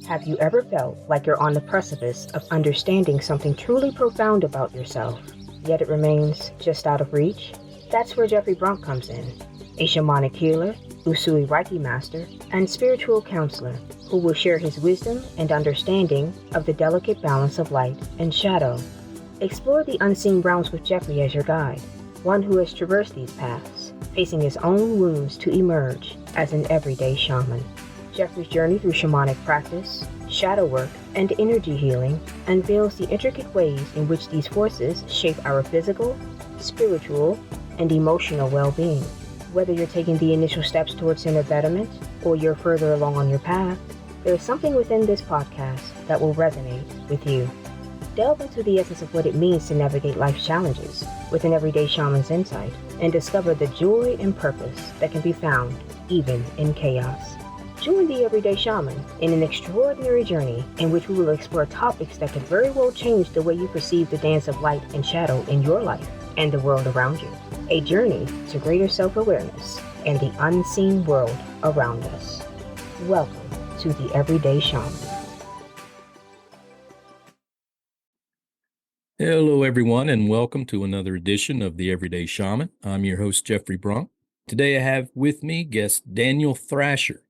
Have you ever felt like you're on the precipice of understanding something truly profound about yourself, yet it remains just out of reach? That's where Jeffrey Bronk comes in, a shamanic healer, Usui Reiki master, and spiritual counselor who will share his wisdom and understanding of the delicate balance of light and shadow. Explore the unseen realms with Jeffrey as your guide, one who has traversed these paths, facing his own wounds to emerge as an everyday shaman. Jeffrey's journey through shamanic practice, shadow work, and energy healing unveils the intricate ways in which these forces shape our physical, spiritual, and emotional well-being. Whether you're taking the initial steps towards inner betterment or you're further along on your path, there is something within this podcast that will resonate with you. Delve into the essence of what it means to navigate life's challenges with an everyday shaman's insight and discover the joy and purpose that can be found even in chaos. Join the Everyday Shaman in an extraordinary journey in which we will explore topics that could very well change the way you perceive the dance of light and shadow in your life and the world around you. A journey to greater self-awareness and the unseen world around us. Welcome to the Everyday Shaman. Hello, everyone, and welcome to another edition of the Everyday Shaman. I'm your host, Jeffrey Bronk. Today I have with me guest Daniel Thrasher.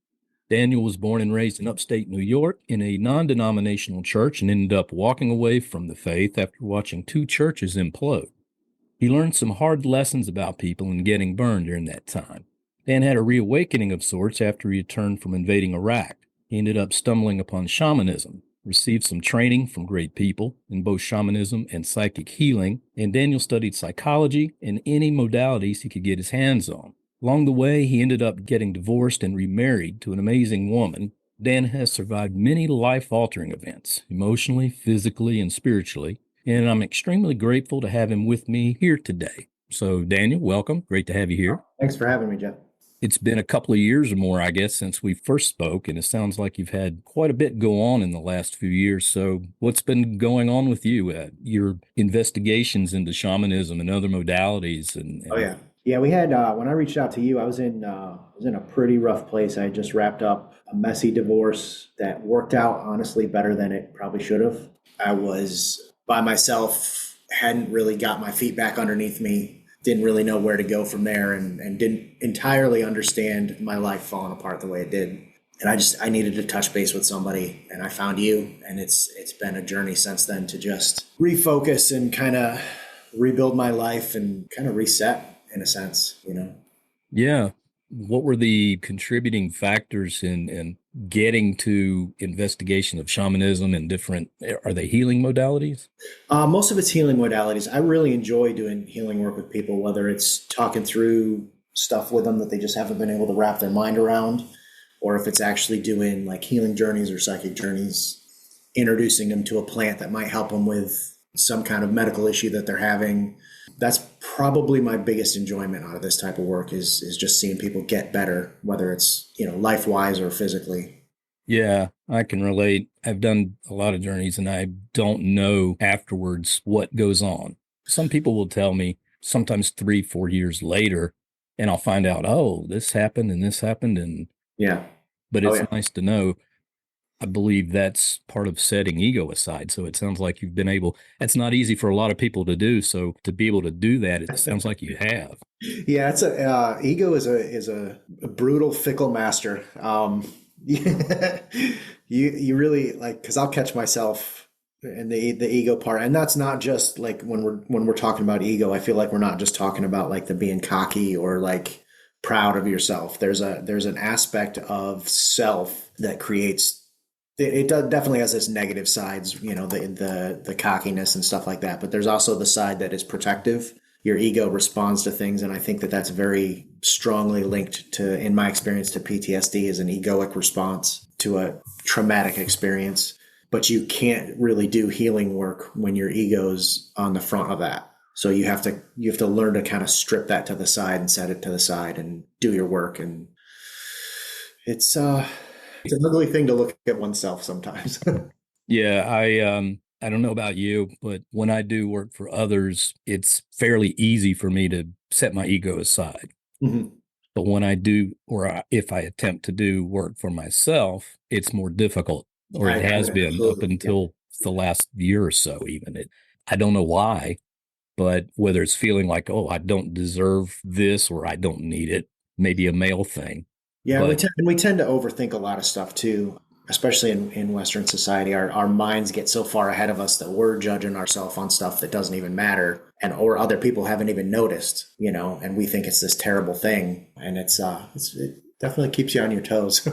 Daniel was born and raised in upstate New York in a non-denominational church and ended up walking away from the faith after watching two churches implode. He learned some hard lessons about people and getting burned during that time. Dan had a reawakening of sorts after he returned from invading Iraq. He ended up stumbling upon shamanism, received some training from great people in both shamanism and psychic healing, and Daniel studied psychology and any modalities he could get his hands on. Along the way, he ended up getting divorced and remarried to an amazing woman. Dan has survived many life-altering events, emotionally, physically, and spiritually, and I'm extremely grateful to have him with me here today. So, Daniel, welcome. Great to have you here. Thanks for having me, Jeff. It's been a couple of years or more, I guess, since we first spoke, and it sounds like you've had quite a bit go on in the last few years. So what's been going on with you? Your investigations into shamanism and other modalities? Yeah, we had, when I reached out to you, I was in a pretty rough place. I had just wrapped up a messy divorce that worked out, honestly, better than it probably should have. I was by myself, hadn't really got my feet back underneath me. Didn't really know where to go from there and didn't entirely understand my life falling apart the way it did. And I needed to touch base with somebody, and I found you, and it's been a journey since then to just refocus and kind of rebuild my life and kind of reset in a sense, you know? Yeah. What were the contributing factors in getting to investigation of shamanism and are they healing modalities? Most of it's healing modalities. I really enjoy doing healing work with people, whether it's talking through stuff with them that they just haven't been able to wrap their mind around, or if it's actually doing like healing journeys or psychic journeys, introducing them to a plant that might help them with some kind of medical issue that they're having. That's probably my biggest enjoyment out of this type of work is just seeing people get better, whether it's, life-wise or physically. Yeah, I can relate. I've done a lot of journeys and I don't know afterwards what goes on. Some people will tell me sometimes 3-4 years later, and I'll find out, oh, this happened and this happened. And yeah, but it's nice to know. I believe that's part of setting ego aside. So it sounds like you've been able, that's not easy for a lot of people to do. So to be able to do that, it sounds like you have. Yeah, it's ego is a brutal, fickle master. You really because I'll catch myself in the ego part. And that's not just like when we're talking about ego, I feel like we're not just talking about like the being cocky or like proud of yourself. There's an aspect of self that creates. It definitely has its negative sides, the cockiness and stuff like that. But there's also the side that is protective. Your ego responds to things, and I think that that's very strongly linked to, in my experience, to PTSD as an egoic response to a traumatic experience. But you can't really do healing work when your ego's on the front of that. So you have to learn to kind of strip that to the side and set it to the side and do your work. And it's an ugly thing to look at oneself sometimes. Yeah, I don't know about you, but when I do work for others, it's fairly easy for me to set my ego aside. Mm-hmm. But when I do, or if I attempt to do work for myself, it's more difficult. or I it has agree. been up Absolutely. Yeah. until the last year or so, even. I don't know why, but whether it's feeling like, oh, I don't deserve this or I don't need it, maybe a male thing. Yeah, But and we tend to overthink a lot of stuff too, especially in Western society. Our minds get so far ahead of us that we're judging ourselves on stuff that doesn't even matter, and or other people haven't even noticed, and we think it's this terrible thing, and it definitely keeps you on your toes.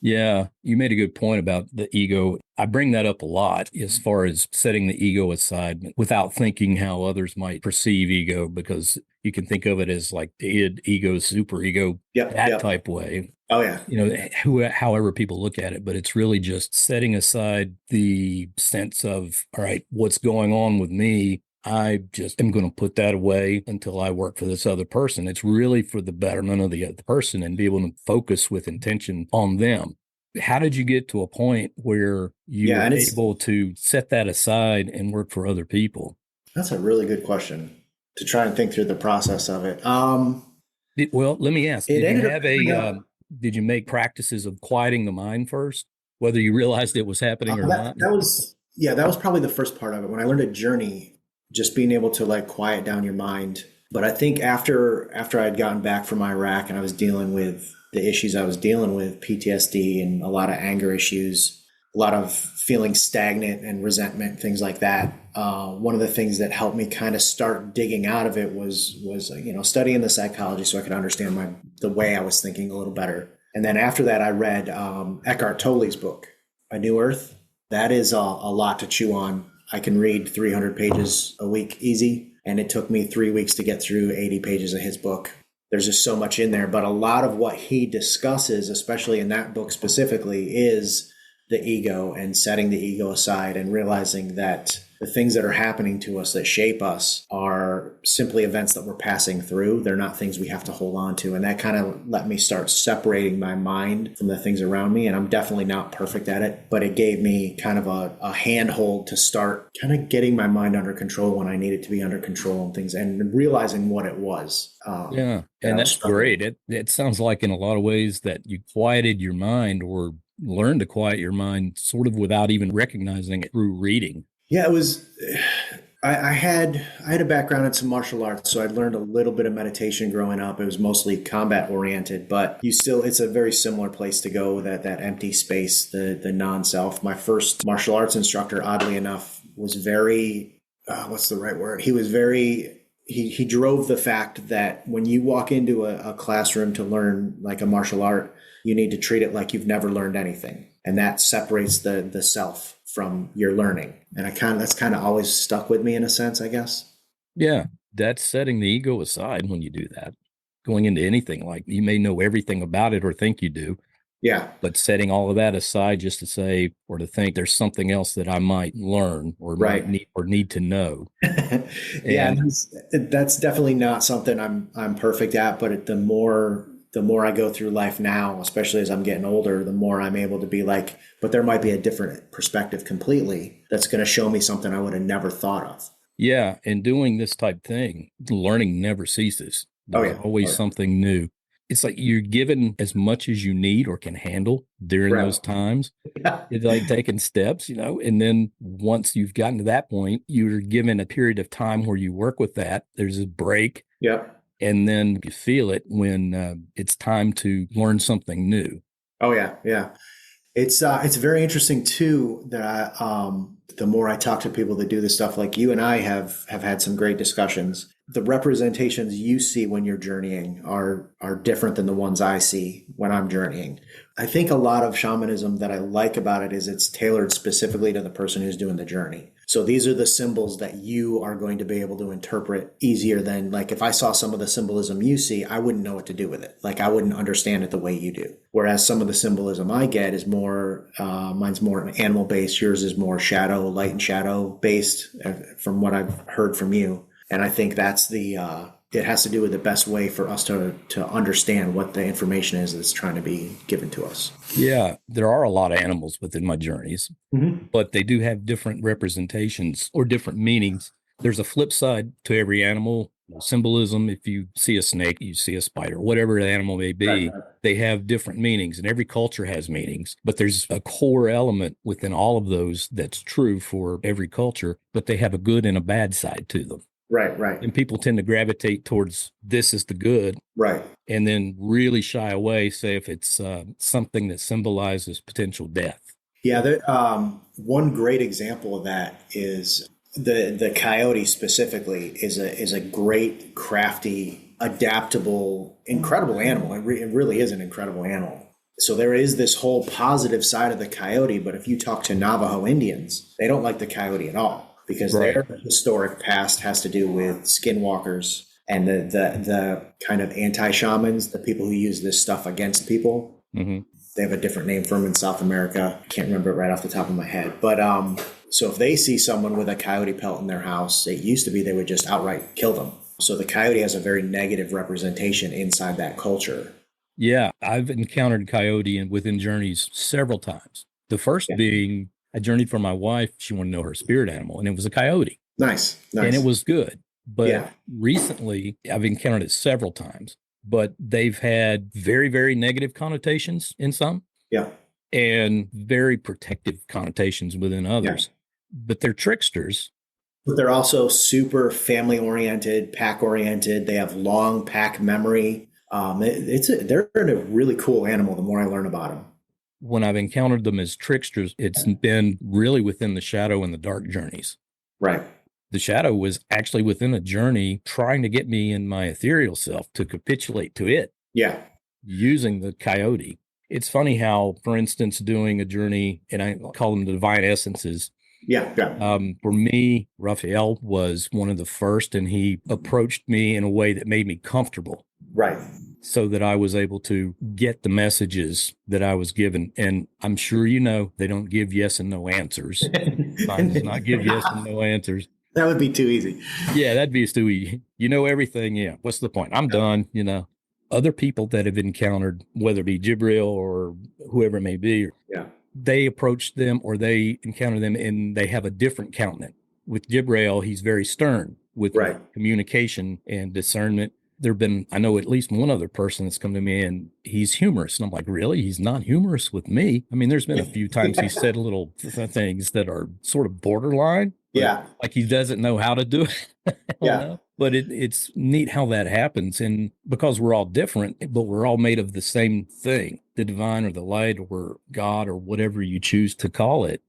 yeah, you made a good point about the ego. I bring that up a lot as far as setting the ego aside without thinking how others might perceive ego, because you can think of it as like the id, ego, super ego, Yep, that yep. type way. Oh yeah. However people look at it, but it's really just setting aside the sense of, all right, what's going on with me? I just am going to put that away until I work for this other person. It's really for the betterment of the other person and be able to focus with intention on them. How did you get to a point where you Yeah, were and able to set that aside and work for other people? that's a really good question to try and think through the process of it. Well, let me ask, It did you ended up have coming up. did you make practices of quieting the mind first, whether you realized it was happening or not? That was probably the first part of it. When I learned a journey, just being able to like quiet down your mind. But I think after I'd gotten back from Iraq and I was dealing with the issues I was dealing with, PTSD and a lot of anger issues, a lot of feeling stagnant and resentment, things like that. One of the things that helped me kind of start digging out of it was studying the psychology so I could understand the way I was thinking a little better. And then after that, I read Eckhart Tolle's book, A New Earth. That is a lot to chew on. I can read 300 pages a week easy, and it took me 3 weeks to get through 80 pages of his book. There's just so much in there, but a lot of what he discusses, especially in that book specifically, is the ego and setting the ego aside and realizing that the things that are happening to us that shape us are simply events that we're passing through. They're not things we have to hold on to. And that kind of let me start separating my mind from the things around me. And I'm definitely not perfect at it, but it gave me kind of a handhold to start kind of getting my mind under control when I needed to be under control and things, and realizing what it was. Yeah, that I and was that's struggling. great. It sounds like in a lot of ways that you quieted your mind or learned to quiet your mind sort of without even recognizing it through reading. Yeah, it was. I had a background in some martial arts, so I'd learned a little bit of meditation growing up. It was mostly combat oriented, but it's a very similar place to go. That empty space, the non-self. My first martial arts instructor, oddly enough, was very what's the right word? He was very. He drove the fact that when you walk into a classroom to learn like a martial art, you need to treat it like you've never learned anything, and that separates the self from your learning. And that's kind of always stuck with me in a sense, I guess. Yeah, that's setting the ego aside when you do that. Going into anything, like you may know everything about it or think you do, Yeah, but setting all of that aside just to say or to think there's something else that I might learn or might right. need to know. Yeah, And that's definitely not something I'm perfect at. But the more I go through life now, especially as I'm getting older, the more I'm able to be like, but there might be a different perspective completely that's going to show me something I would have never thought of. yeah, and doing this type thing, learning never ceases. Oh There's yeah, always oh, something new. It's like you're given as much as you need or can handle during yeah. those times. Right. It's like taking steps, and then once you've gotten to that point, you're given a period of time where you work with that. There's a break, Yep. and then you feel it when it's time to learn something new. Oh yeah, yeah. It's very interesting too that the more I talk to people that do this stuff, like you and I have had some great discussions. The representations you see when you're journeying are different than the ones I see when I'm journeying. I think a lot of shamanism that I like about it is it's tailored specifically to the person who's doing the journey. So these are the symbols that you are going to be able to interpret easier than, like, if I saw some of the symbolism you see, I wouldn't know what to do with it. Like I wouldn't understand it the way you do. Whereas some of the symbolism I get is more, mine's more animal based. Yours is more shadow, light and shadow based, from what I've heard from you. And I think it has to do with the best way for us to understand what the information is that's trying to be given to us. Yeah, there are a lot of animals within my journeys, Mm-hmm. but they do have different representations or different meanings. There's a flip side to every animal. Symbolism, if you see a snake, you see a spider, whatever the animal may be, Right. they have different meanings, and every culture has meanings. But there's a core element within all of those that's true for every culture, but they have a good and a bad side to them. Right, right, And people tend to gravitate towards this is the good, right. and then really shy away, say, if it's something that symbolizes potential death. Yeah, one great example of that is the coyote specifically is a great, crafty, adaptable, incredible animal. It really is an incredible animal. So there is this whole positive side of the coyote, but if you talk to Navajo Indians, they don't like the coyote at all because Right. their historic past has to do with skinwalkers and the kind of anti-shamans, the people who use this stuff against people. Mm-hmm. They have a different name for them in South America. I can't remember it right off the top of my head. But so if they see someone with a coyote pelt in their house, it used to be they would just outright kill them. So the coyote has a very negative representation inside that culture. Yeah, I've encountered coyote within journeys several times. The first Yeah. being I journeyed for my wife. She wanted to know her spirit animal, and it was a coyote. Nice. And it was good. But Yeah. recently, I've encountered it several times, but they've had very, very negative connotations in some Yeah. and very protective connotations within others. But they're tricksters. But they're also super family oriented, pack oriented. They have long pack memory. They're a really cool animal the more I learn about them. When I've encountered them as tricksters, it's been really within the shadow and the dark journeys. Right. The shadow was actually within a journey trying to get me in my ethereal self to capitulate to it. Yeah. Using the coyote. It's funny how, for instance, doing a journey, and I call them the divine essences. Yeah. Yeah. For me, Raphael was one of the first, and he approached me in a way that made me comfortable Right. so that I was able to get the messages that I was given. And I'm sure you know, they don't give yes and no answers. Mine does not give yes and no answers. That would be too easy. Yeah, that'd be too easy. You know everything. Yeah. What's the point? I'm done. You know, other people that have encountered, whether it be Jibril or whoever it may be, Yeah. they approach them or they encounter them and they have a different countenance. With Jibril, he's very stern with Right. communication and discernment. There've been, I know at least one other person that's come to me and he's humorous. And I'm like, really? He's not humorous with me? I mean, there's been a few times he said little things that are sort of borderline. Yeah. Like he doesn't know how to do it. I don't know. But it's neat how that happens. And because we're all different, but we're all made of the same thing, the divine or the light or God or whatever you choose to call it,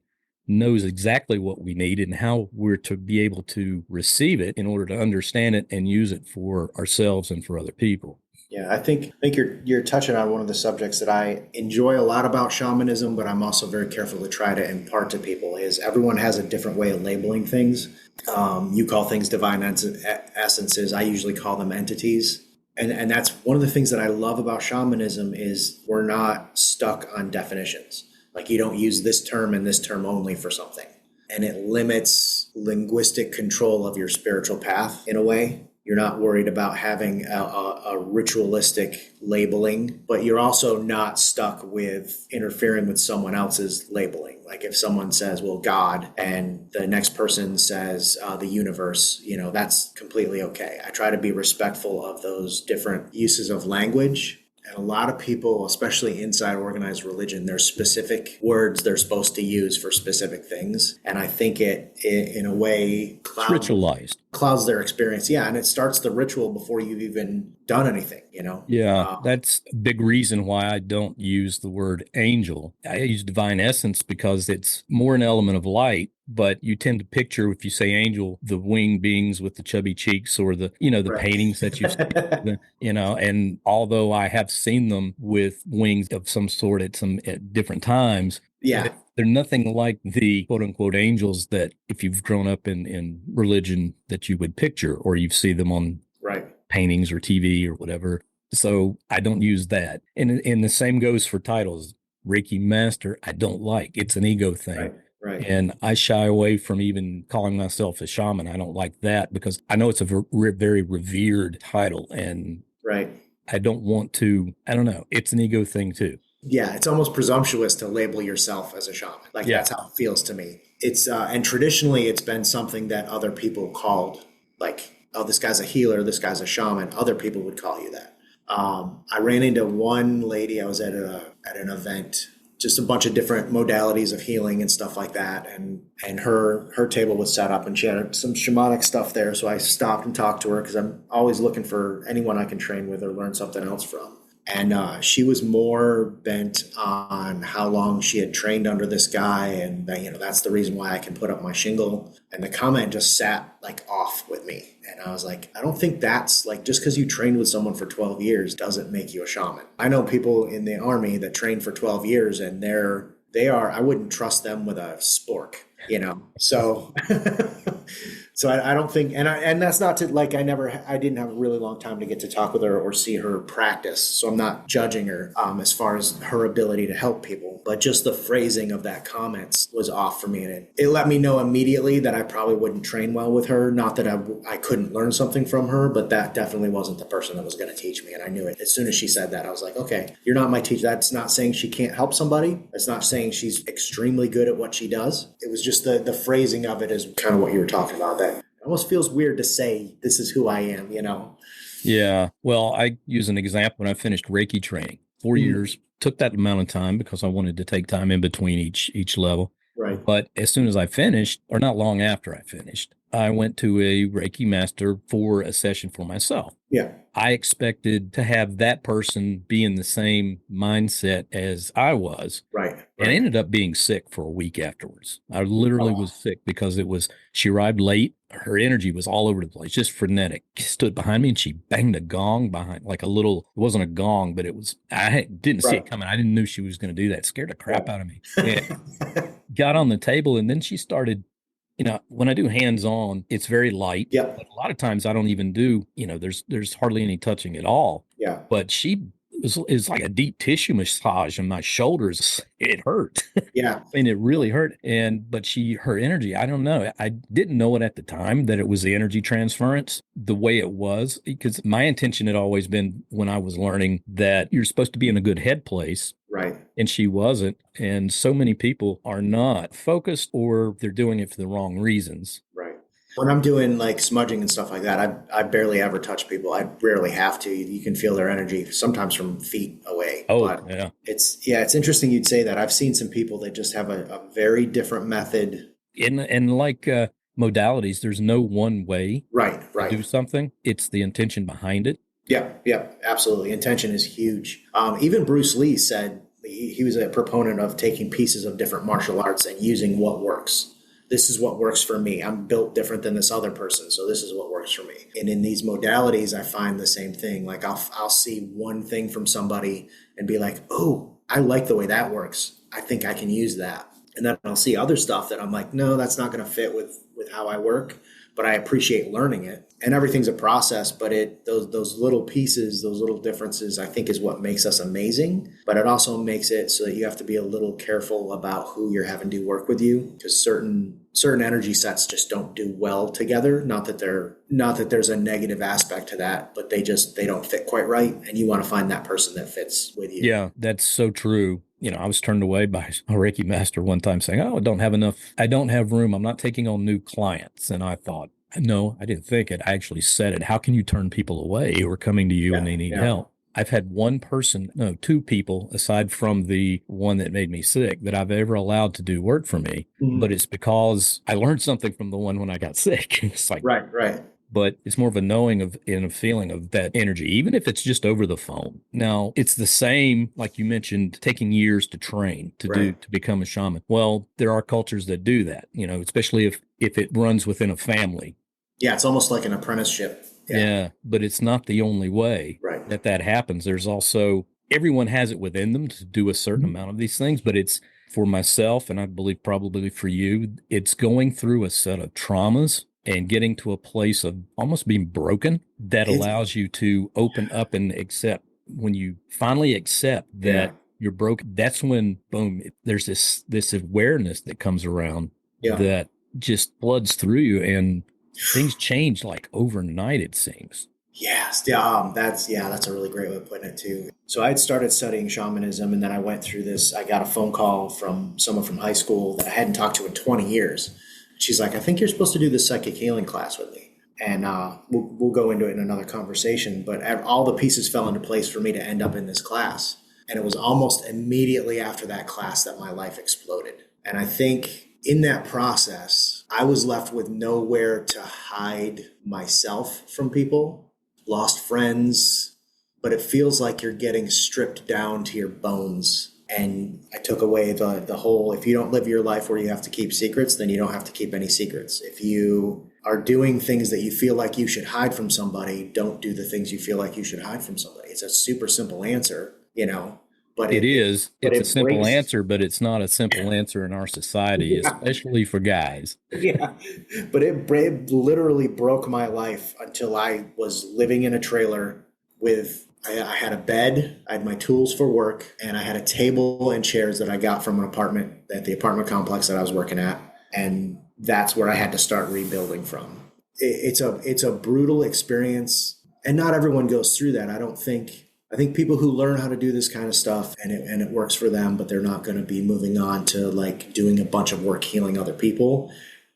knows exactly what we need and how we're to be able to receive it in order to understand it and use it for ourselves and for other people. Yeah, I think you're touching on one of the subjects that I enjoy a lot about shamanism, but I'm also very careful to try to impart to people is everyone has a different way of labeling things. You call things divine essences. I usually call them entities. And that's one of the things that I love about shamanism is we're not stuck on definitions. Like you don't use this term and this term only for something. And it limits linguistic control of your spiritual path in a way. You're not worried about having a ritualistic labeling, but you're also not stuck with interfering with someone else's labeling. Like if someone says, well, God, and the next person says the universe, that's completely okay. I try to be respectful of those different uses of language. And a lot of people, especially inside organized religion, there's specific words they're supposed to use for specific things. And I think it in a way, clouds their experience. Yeah. And it starts the ritual before you've even done anything, Yeah. That's a big reason why I don't use the word angel. I use divine essence because it's more an element of light. But you tend to picture, if you say angel, the winged beings with the chubby cheeks or the Right. paintings that you've seen, and although I have seen them with wings of some sort at different times, yeah, they're nothing like the quote unquote angels that if you've grown up in religion that you would picture or you see them on right. paintings or TV or whatever. So I don't use that. And the same goes for titles. Reiki Master, I don't like. It's an ego thing. Right. And I shy away from even calling myself a shaman. I don't like that because I know it's a very revered title. And right. I don't want to, I don't know. It's an ego thing too. Yeah. It's almost presumptuous to label yourself as a shaman. Like that's how it feels to me. It's, and traditionally it's been something that other people called like oh, this guy's a healer, this guy's a shaman. Other people would call you that. I ran into one lady. I was at an event, just a bunch of different modalities of healing and stuff like that. And her table was set up and she had some shamanic stuff there. So I stopped and talked to her because I'm always looking for anyone I can train with or learn something else from. And she was more bent on how long she had trained under this guy. And, that's the reason why I can put up my shingle. And the comment just sat like off with me. And I was like, I don't think that's like, just because you trained with someone for 12 years doesn't make you a shaman. I know people in the Army that train for 12 years and they are, I wouldn't trust them with a spork, so. So I don't think, and that's not to like, I didn't have a really long time to get to talk with her or see her practice. So I'm not judging her as far as her ability to help people, but just the phrasing of that comments was off for me. And it let me know immediately that I probably wouldn't train well with her. Not that I couldn't learn something from her, but that definitely wasn't the person that was going to teach me. And I knew it. As soon as she said that, I was like, okay, you're not my teacher. That's not saying she can't help somebody. That's not saying she's extremely good at what she does. It was just the phrasing of it is kind of what you were talking about. That it almost feels weird to say, this is who I am, Yeah. Well, I use an example when I finished Reiki training, 4 years, took that amount of time because I wanted to take time in between each level. Right. But as soon as I finished, or not long after I finished, I went to a Reiki master for a session for myself. Yeah. I expected to have that person be in the same mindset as I was. Right. And I ended up being sick for a week afterwards. I literally was sick because she arrived late. Her energy was all over the place, just frenetic. She stood behind me and she banged a gong behind, like it wasn't a gong, but I didn't see it coming. I didn't know she was going to do that. It scared the crap out of me. And got on the table and then she started, when I do hands-on, it's very light. Yep. But a lot of times I don't even do, there's hardly any touching at all. Yeah. But is like a deep tissue massage on my shoulders. It hurt. Yeah. And it really hurt. But her energy, I don't know. I didn't know it at the time that it was the energy transference the way it was, because my intention had always been when I was learning that you're supposed to be in a good head place. Right. And she wasn't. And so many people are not focused, or they're doing it for the wrong reasons. Right. When I'm doing like smudging and stuff like that, I barely ever touch people. I rarely have to. You can feel their energy sometimes from feet away. Oh, but yeah. It's interesting you'd say that. I've seen some people that just have a very different method. And like modalities, there's no one way to do something. It's the intention behind it. Yeah, absolutely. Intention is huge. Even Bruce Lee said he was a proponent of taking pieces of different martial arts and using what works. This is what works for me. I'm built different than this other person, so this is what works for me. And in these modalities, I find the same thing. Like I'll see one thing from somebody and be like, oh, I like the way that works. I think I can use that. And then I'll see other stuff that I'm like, no, that's not going to fit with how I work. But I appreciate learning it. And everything's a process, but those little pieces, those little differences, I think is what makes us amazing. But it also makes it so that you have to be a little careful about who you're having do work with you, because certain energy sets just don't do well together. Not that there's a negative aspect to that, but they don't fit quite right. And you want to find that person that fits with you. Yeah, that's so true. I was turned away by a Reiki master one time saying, oh, I don't have room. I'm not taking on new clients. And I thought, no, I didn't think it. I actually said it. How can you turn people away who are coming to you and they need help? I've had two people, aside from the one that made me sick, that I've ever allowed to do work for me. Mm-hmm. But it's because I learned something from the one when I got sick. It's like, right. But it's more of a knowing of and a feeling of that energy, even if it's just over the phone. Now, it's the same, like you mentioned, taking years to train to become a shaman. Well, there are cultures that do that, especially if it runs within a family. Yeah, it's almost like an apprenticeship. Yeah, but it's not the only way that happens. There's also, everyone has it within them to do a certain amount of these things, but it's for myself, and I believe probably for you, it's going through a set of traumas and getting to a place of almost being broken that allows you to open up and accept. When you finally accept that you're broken, that's when, boom, there's this awareness that comes around that just floods through you, and things change like overnight, it seems. Yes. That's a really great way of putting it too. So I had started studying shamanism, and then I went through this. I got a phone call from someone from high school that I hadn't talked to in 20 years. She's like, I think you're supposed to do this psychic healing class with me. And we'll go into it in another conversation, but all the pieces fell into place for me to end up in this class. And it was almost immediately after that class that my life exploded. And I think in that process, I was left with nowhere to hide myself from people, lost friends, but it feels like you're getting stripped down to your bones. And I took away the whole, if you don't live your life where you have to keep secrets, then you don't have to keep any secrets. If you are doing things that you feel like you should hide from somebody, don't do the things you feel like you should hide from somebody. It's a super simple answer, but It is. It's a simple breaks. answer, but it's not a simple answer in our society, especially for guys. Yeah, but it literally broke my life until I was living in a trailer with, I had a bed, I had my tools for work, and I had a table and chairs that I got from an apartment at the apartment complex that I was working at. And that's where I had to start rebuilding from. It's a brutal experience, and not everyone goes through that. I think people who learn how to do this kind of stuff and it works for them, but they're not going to be moving on to like doing a bunch of work healing other people.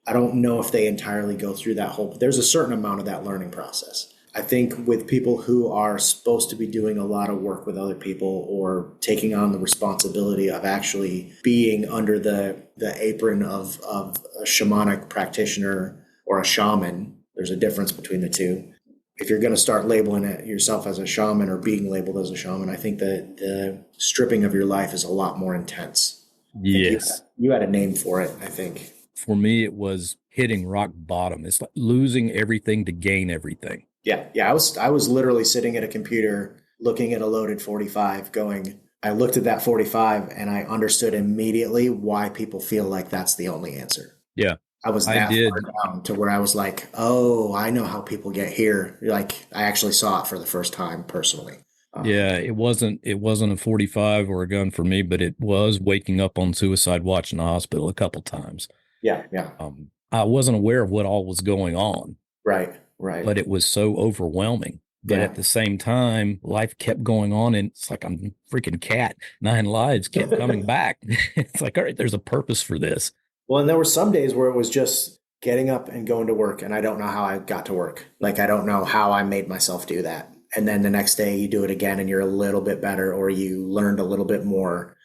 I don't know if they entirely go through that whole, but there's a certain amount of that learning process. I think with people who are supposed to be doing a lot of work with other people or taking on the responsibility of actually being under the apron of a shamanic practitioner or a shaman, there's a difference between the two. If you're going to start labeling it yourself as a shaman or being labeled as a shaman, I think that the stripping of your life is a lot more intense. Yes. You had a name for it, I think. For me, it was hitting rock bottom. It's like losing everything to gain everything. Yeah. I was literally sitting at a computer looking at a loaded 45 going, I looked at that 45 and I understood immediately why people feel like that's the only answer. Yeah. I was that far down to where I was like, oh, I know how people get here. Like I actually saw it for the first time personally. Yeah, it wasn't a 45 or a gun for me, but it was waking up on suicide watch in the hospital a couple times. Yeah. I wasn't aware of what all was going on. Right. But it was so overwhelming. But at the same time, life kept going on, and it's like I'm a freaking cat. 9 lives kept coming back. It's like, all right, there's a purpose for this. Well, and there were some days where it was just getting up and going to work, and I don't know how I got to work. Like, I don't know how I made myself do that. And then the next day you do it again and you're a little bit better, or you learned a little bit more,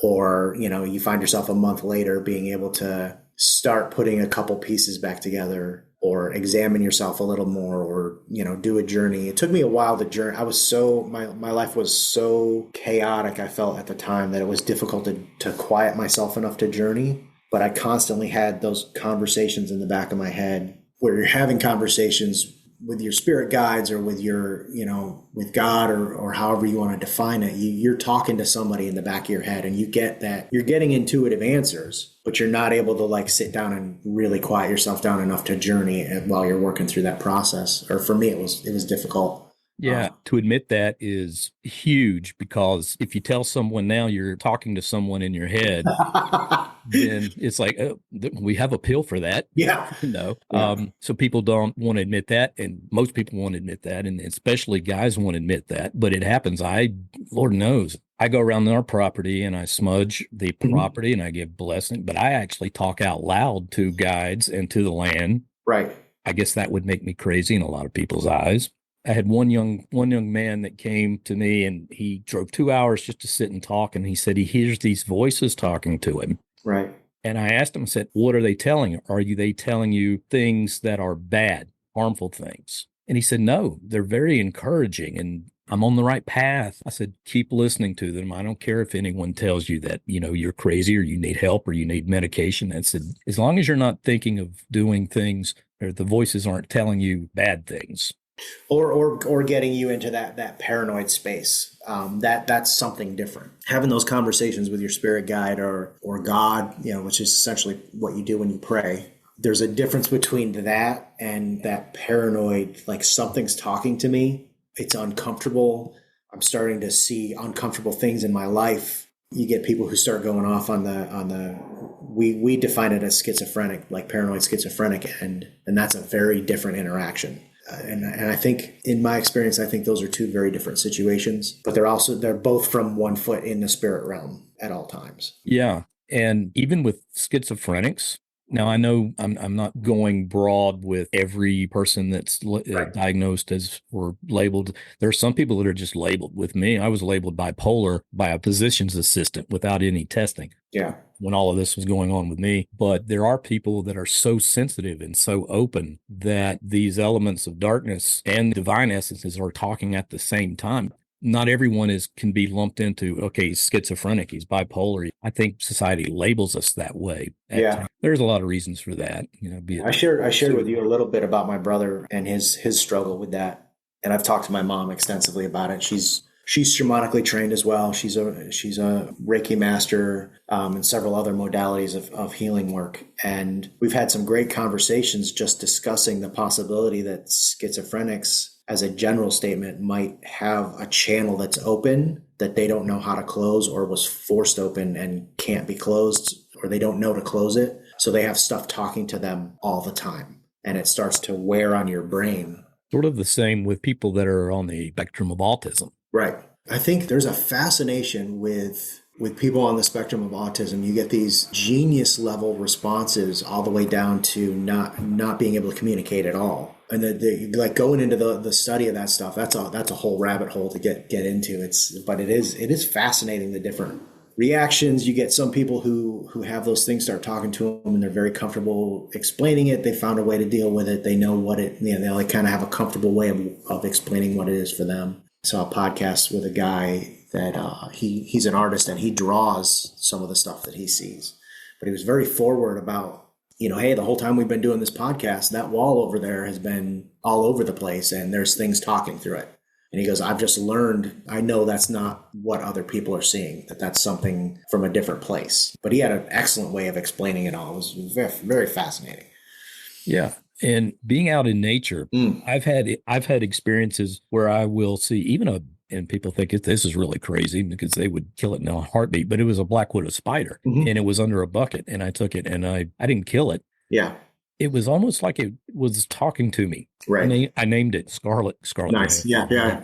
or, you find yourself a month later being able to start putting a couple pieces back together or examine yourself a little more or, do a journey. It took me a while to journey. My life was so chaotic, I felt at the time, that it was difficult to quiet myself enough to journey. But I constantly had those conversations in the back of my head where you're having conversations with your spirit guides or with your, with God or however you want to define it. You're talking to somebody in the back of your head and you get that you're getting intuitive answers, but you're not able to like sit down and really quiet yourself down enough to journey while you're working through that process. Or for me, it was difficult. Yeah, to admit that is huge, because if you tell someone now you're talking to someone in your head, then it's like, oh, we have a pill for that. Yeah. So people don't want to admit that, and most people won't admit that, and especially guys won't admit that, but it happens. Lord knows, I go around our property and I smudge the property and I give blessing, but I actually talk out loud to guides and to the land. Right. I guess that would make me crazy in a lot of people's eyes. I had one young man that came to me, and he drove 2 hours just to sit and talk. And he said he hears these voices talking to him. Right. And I asked him, I said, what are they telling you? Are they telling you things that are bad, harmful things? And he said, no, they're very encouraging and I'm on the right path. I said, keep listening to them. I don't care if anyone tells you that, you're crazy or you need help or you need medication. I said, as long as you're not thinking of doing things, or the voices aren't telling you bad things. Or getting you into that paranoid space. That's something different. Having those conversations with your spirit guide or God, which is essentially what you do when you pray. There's a difference between that and that paranoid, like something's talking to me. It's uncomfortable. I'm starting to see uncomfortable things in my life. You get people who start going off on the we define it as schizophrenic, like paranoid schizophrenic, and that's a very different interaction. And I think, in my experience, I think those are two very different situations, but they're both from one foot in the spirit realm at all times. Yeah. And even with schizophrenics, Now, I know I'm not going broad with every person that's Right. diagnosed as or labeled. There are some people that are just labeled. With me, I was labeled bipolar by a physician's assistant without any testing Yeah. when all of this was going on with me. But there are people that are so sensitive and so open that these elements of darkness and divine essences are talking at the same time. Not everyone can be lumped into, okay, he's schizophrenic, he's bipolar. I think society labels us that way at Yeah. times. There's a lot of reasons for that, be it I shared with you a little bit about my brother and his struggle with that. And I've talked to my mom extensively about it. She's shamanically trained as well. She's a Reiki master, and several other modalities of healing work. And we've had some great conversations just discussing the possibility that schizophrenics, as a general statement, might have a channel that's open that they don't know how to close, or was forced open and can't be closed, or they don't know to close it. So they have stuff talking to them all the time, and it starts to wear on your brain. sort of the same with people that are on the spectrum of autism. Right. I think there's a fascination with people on the spectrum of autism. You get these genius level responses all the way down to not being able to communicate at all. And like going into the study of that stuff, that's a whole rabbit hole to get into. But it is fascinating, the different reactions. You get some people who have those things start talking to them, and they're very comfortable explaining it. They found a way to deal with it. They know what it, they like kind of have a comfortable way of explaining what it is for them. I saw a podcast with a guy that he's an artist, and he draws some of the stuff that he sees, but he was very forward about, hey, the whole time we've been doing this podcast, that wall over there has been all over the place, and there's things talking through it. And he goes, I've just learned, I know that's not what other people are seeing, that's something from a different place. But he had an excellent way of explaining it all. It was very, very fascinating. Yeah. And being out in nature, I've had experiences where I will see and people think this is really crazy because they would kill it in a heartbeat, but it was a black widow spider, and it was under a bucket, and I took it and I didn't kill it. Yeah. It was almost like it was talking to me. Right. I named it Scarlet. Nice. Yeah.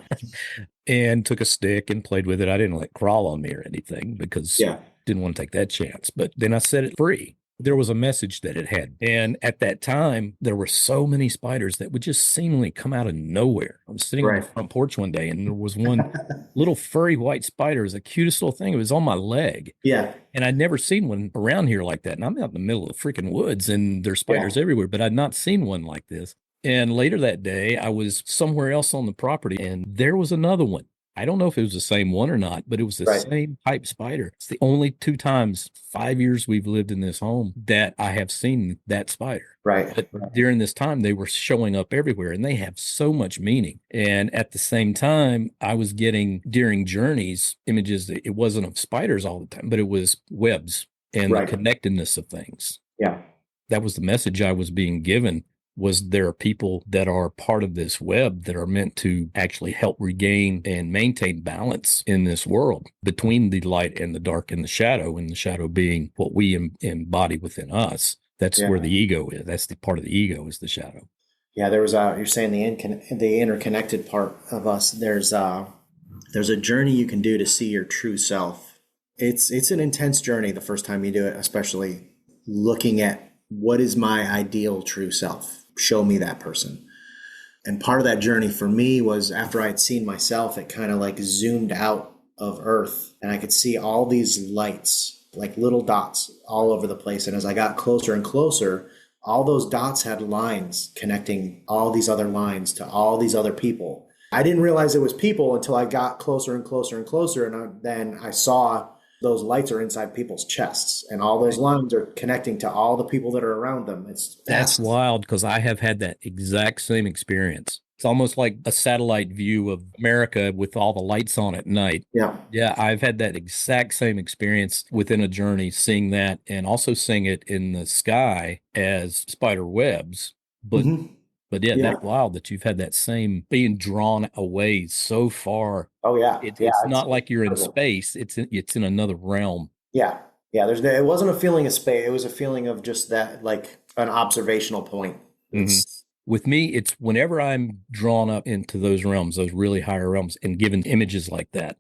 And took a stick and played with it. I didn't let it crawl on me or anything because I didn't want to take that chance. But then I set it free. There was a message that it had. And at that time, there were so many spiders that would just seemingly come out of nowhere. I was sitting on the front porch one day, and there was one little furry white spider. It was the cutest little thing. It was on my leg. Yeah. And I'd never seen one around here like that. And I'm out in the middle of the freaking woods, and there's spiders everywhere, but I'd not seen one like this. And later that day, I was somewhere else on the property, and there was another one. I don't know if it was the same one or not, but it was the same type spider. It's the only 2 times, 5 years we've lived in this home, that I have seen that spider. Right. But during this time, they were showing up everywhere, and they have so much meaning. And at the same time, I was getting, during journeys, images that it wasn't of spiders all the time, but it was webs and the connectedness of things. Yeah. That was the message I was being given. Was there are people that are part of this web that are meant to actually help regain and maintain balance in this world between the light and the dark and the shadow being what we embody within us. That's where the ego is. That's the part of the ego, is the shadow. Yeah, there was you're saying the interconnected part of us. There's a journey you can do to see your true self. It's an intense journey the first time you do it, especially looking at what is my ideal true self. Show me that person. And part of that journey for me was, after I had seen myself, it kind of like zoomed out of Earth, and I could see all these lights, like little dots all over the place. And as I got closer and closer, all those dots had lines connecting all these other lines to all these other people. I didn't realize it was people until I got closer and closer and closer. And then I saw those lights are inside people's chests, and all those lines are connecting to all the people that are around them. That's wild, because I have had that exact same experience. It's almost like a satellite view of America with all the lights on at night. Yeah. Yeah, I've had that exact same experience within a journey, seeing that, and also seeing it in the sky as spider webs. But that's wild that you've had that same being drawn away so far. Oh yeah. It's not like you're in space. It's in another realm. Yeah. Yeah. It wasn't a feeling of space. It was a feeling of just that, like an observational point. With me, it's whenever I'm drawn up into those realms, those really higher realms, and given images like that,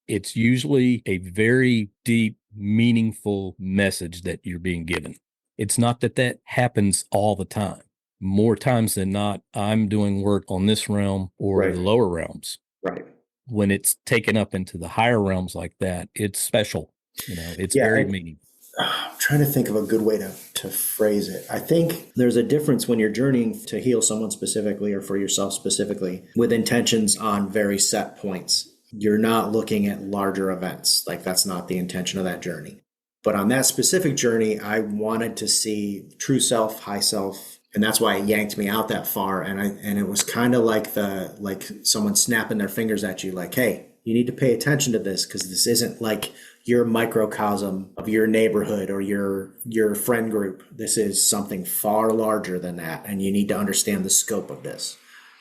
it's usually a very deep, meaningful message that you're being given. It's not that that happens all the time. More times than not, I'm doing work on this realm or Right. the lower realms. Right. When it's taken up into the higher realms like that, it's special. It's Yeah, very meaningful. I'm trying to think of a good way to phrase it. I think there's a difference when you're journeying to heal someone specifically or for yourself specifically with intentions on very set points. You're not looking at larger events. Like, that's not the intention of that journey. But on that specific journey, I wanted to see true self, high self, and that's why it yanked me out that far. And it was kind of like someone snapping their fingers at you, like, hey, you need to pay attention to this, because this isn't like your microcosm of your neighborhood or your friend group. This is something far larger than that, and you need to understand the scope of this,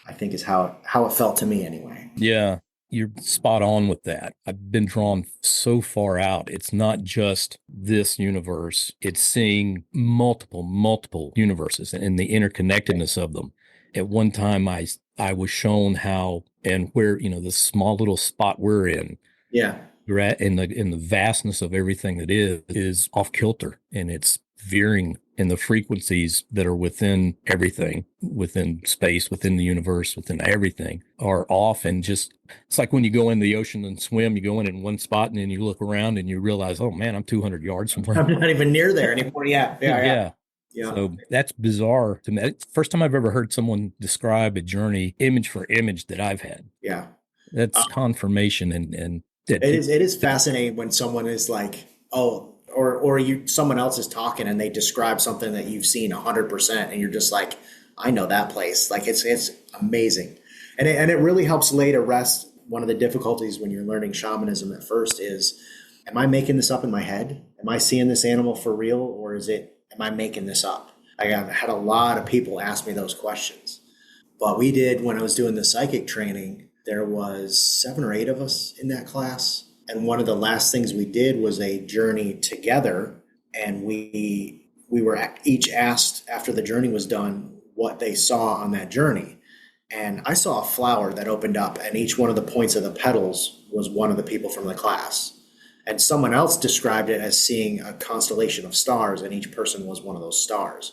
I think, is how it felt to me anyway. Yeah, you're spot on with that. I've been drawn so far out. It's not just this universe. It's seeing multiple universes and the interconnectedness of them. At one time, I was shown how and where, the small little spot we're in. Yeah. In the vastness of everything that is off kilter, and it's veering, and the frequencies that are within everything, within space, within the universe, within everything are off. And just, it's like when you go in the ocean and swim, you go in one spot and then you look around and you realize, oh man, I'm 200 yards from where I'm not even near there anymore. Yeah. So that's bizarre to me. It's the first time I've ever heard someone describe a journey image for image that I've had. Yeah. That's confirmation. And it is fascinating when someone is like, oh, or someone else is talking and they describe something that you've seen 100%, and you're just like, I know that place. Like, it's amazing. And it really helps lay to rest. One of the difficulties when you're learning shamanism at first is, am I making this up in my head? Am I seeing this animal for real? Or am I making this up? I have had a lot of people ask me those questions. But when I was doing the psychic training, there was 7 or 8 of us in that class. And one of the last things we did was a journey together. And we were each asked after the journey was done what they saw on that journey. And I saw a flower that opened up, and each one of the points of the petals was one of the people from the class. And someone else described it as seeing a constellation of stars, and each person was one of those stars.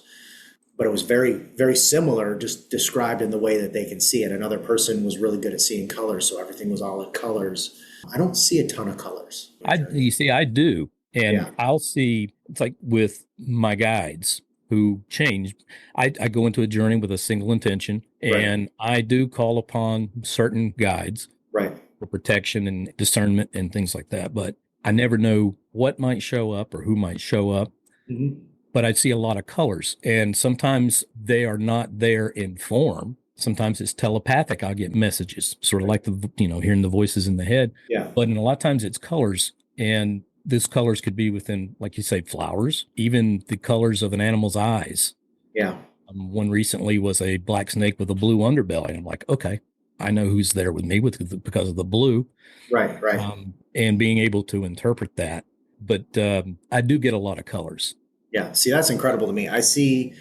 But it was very, very similar, just described in the way that they can see it. Another person was really good at seeing colors, so everything was all in colors. I don't see a ton of colors. You see, I do. And Yeah. I'll see, it's like with my guides who change. I go into a journey with a single intention, and I do call upon certain guides for protection and discernment and things like that. But I never know what might show up or who might show up. Mm-hmm. But I see a lot of colors, and sometimes they are not there in form. Sometimes it's telepathic. I'll get messages, sort of like hearing the voices in the head. Yeah. But a lot of times it's colors, and these colors could be within, like you say, flowers, even the colors of an animal's eyes. Yeah. One recently was a black snake with a blue underbelly. I'm like, okay, I know who's there with me because of the blue. Right. And being able to interpret that. But I do get a lot of colors. Yeah. See, that's incredible to me. I see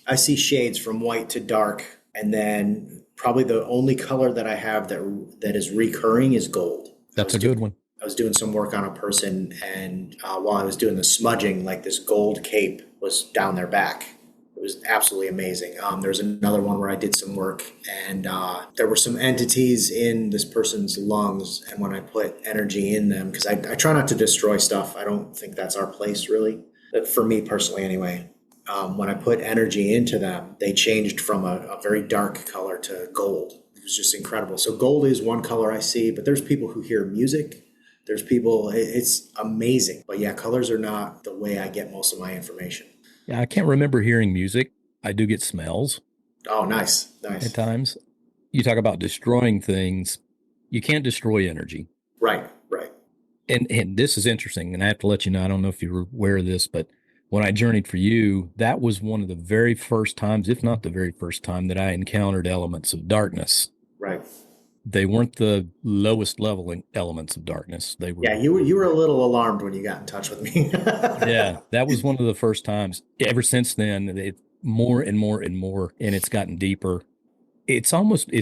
shades from white to dark, and then probably the only color that I have that is recurring is gold. That's a good one. I was doing some work on a person, and while I was doing the smudging, like, this gold cape was down their back. It was absolutely amazing. There's another one where I did some work, and there were some entities in this person's lungs. And when I put energy in them, because I try not to destroy stuff. I don't think that's our place, really. For me personally, anyway. When I put energy into them, they changed from a very dark color to gold. It was just incredible. So gold is one color I see, but there's people who hear music. There's people, it's amazing. But yeah, colors are not the way I get most of my information. Yeah, I can't remember hearing music. I do get smells. Oh, nice. At times. You talk about destroying things. You can't destroy energy. Right. And this is interesting, and I have to let you know, I don't know if you're aware of this, but when I journeyed for you, that was one of the very first times, if not the very first time, that I encountered elements of darkness. Right. They weren't the lowest level elements of darkness. They were. Yeah, you were a little alarmed when you got in touch with me. Yeah, that was one of the first times. Ever since then, more and more and more, and it's gotten deeper. It's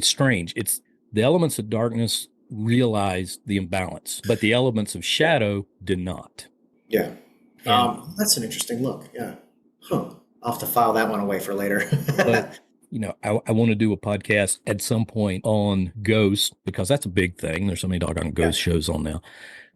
strange. It's the elements of darkness realized the imbalance, but the elements of shadow did not. Yeah. That's an interesting look. Yeah. Huh. I'll have to file that one away for later. But I want to do a podcast at some point on ghosts because that's a big thing. There's so many doggone ghost shows on now,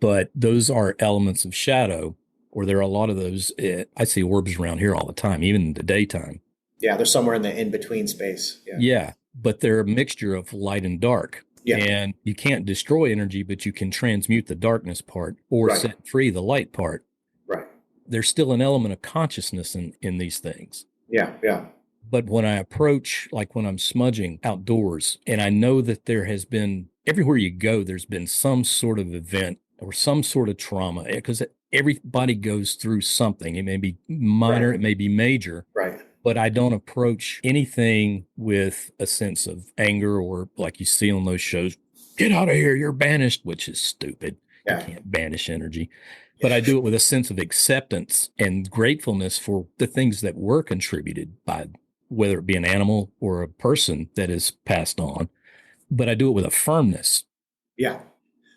but those are elements of shadow, or there are a lot of those. I see orbs around here all the time, even in the daytime. Yeah, they're somewhere in the in-between space. Yeah, but they're a mixture of light and dark. Yeah. And you can't destroy energy, but you can transmute the darkness part or Right. set free the light part. Right. There's still an element of consciousness in these things. Yeah. Yeah. But when I approach, like when I'm smudging outdoors, and I know that there has been, everywhere you go, there's been some sort of event or some sort of trauma, because everybody goes through something. It may be minor, Right. It may be major. Right. But I don't approach anything with a sense of anger or like you see on those shows, get out of here, you're banished, which is stupid. Yeah. You can't banish energy. But I do it with a sense of acceptance and gratefulness for the things that were contributed by, whether it be an animal or a person that is passed on. But I do it with a firmness. Yeah.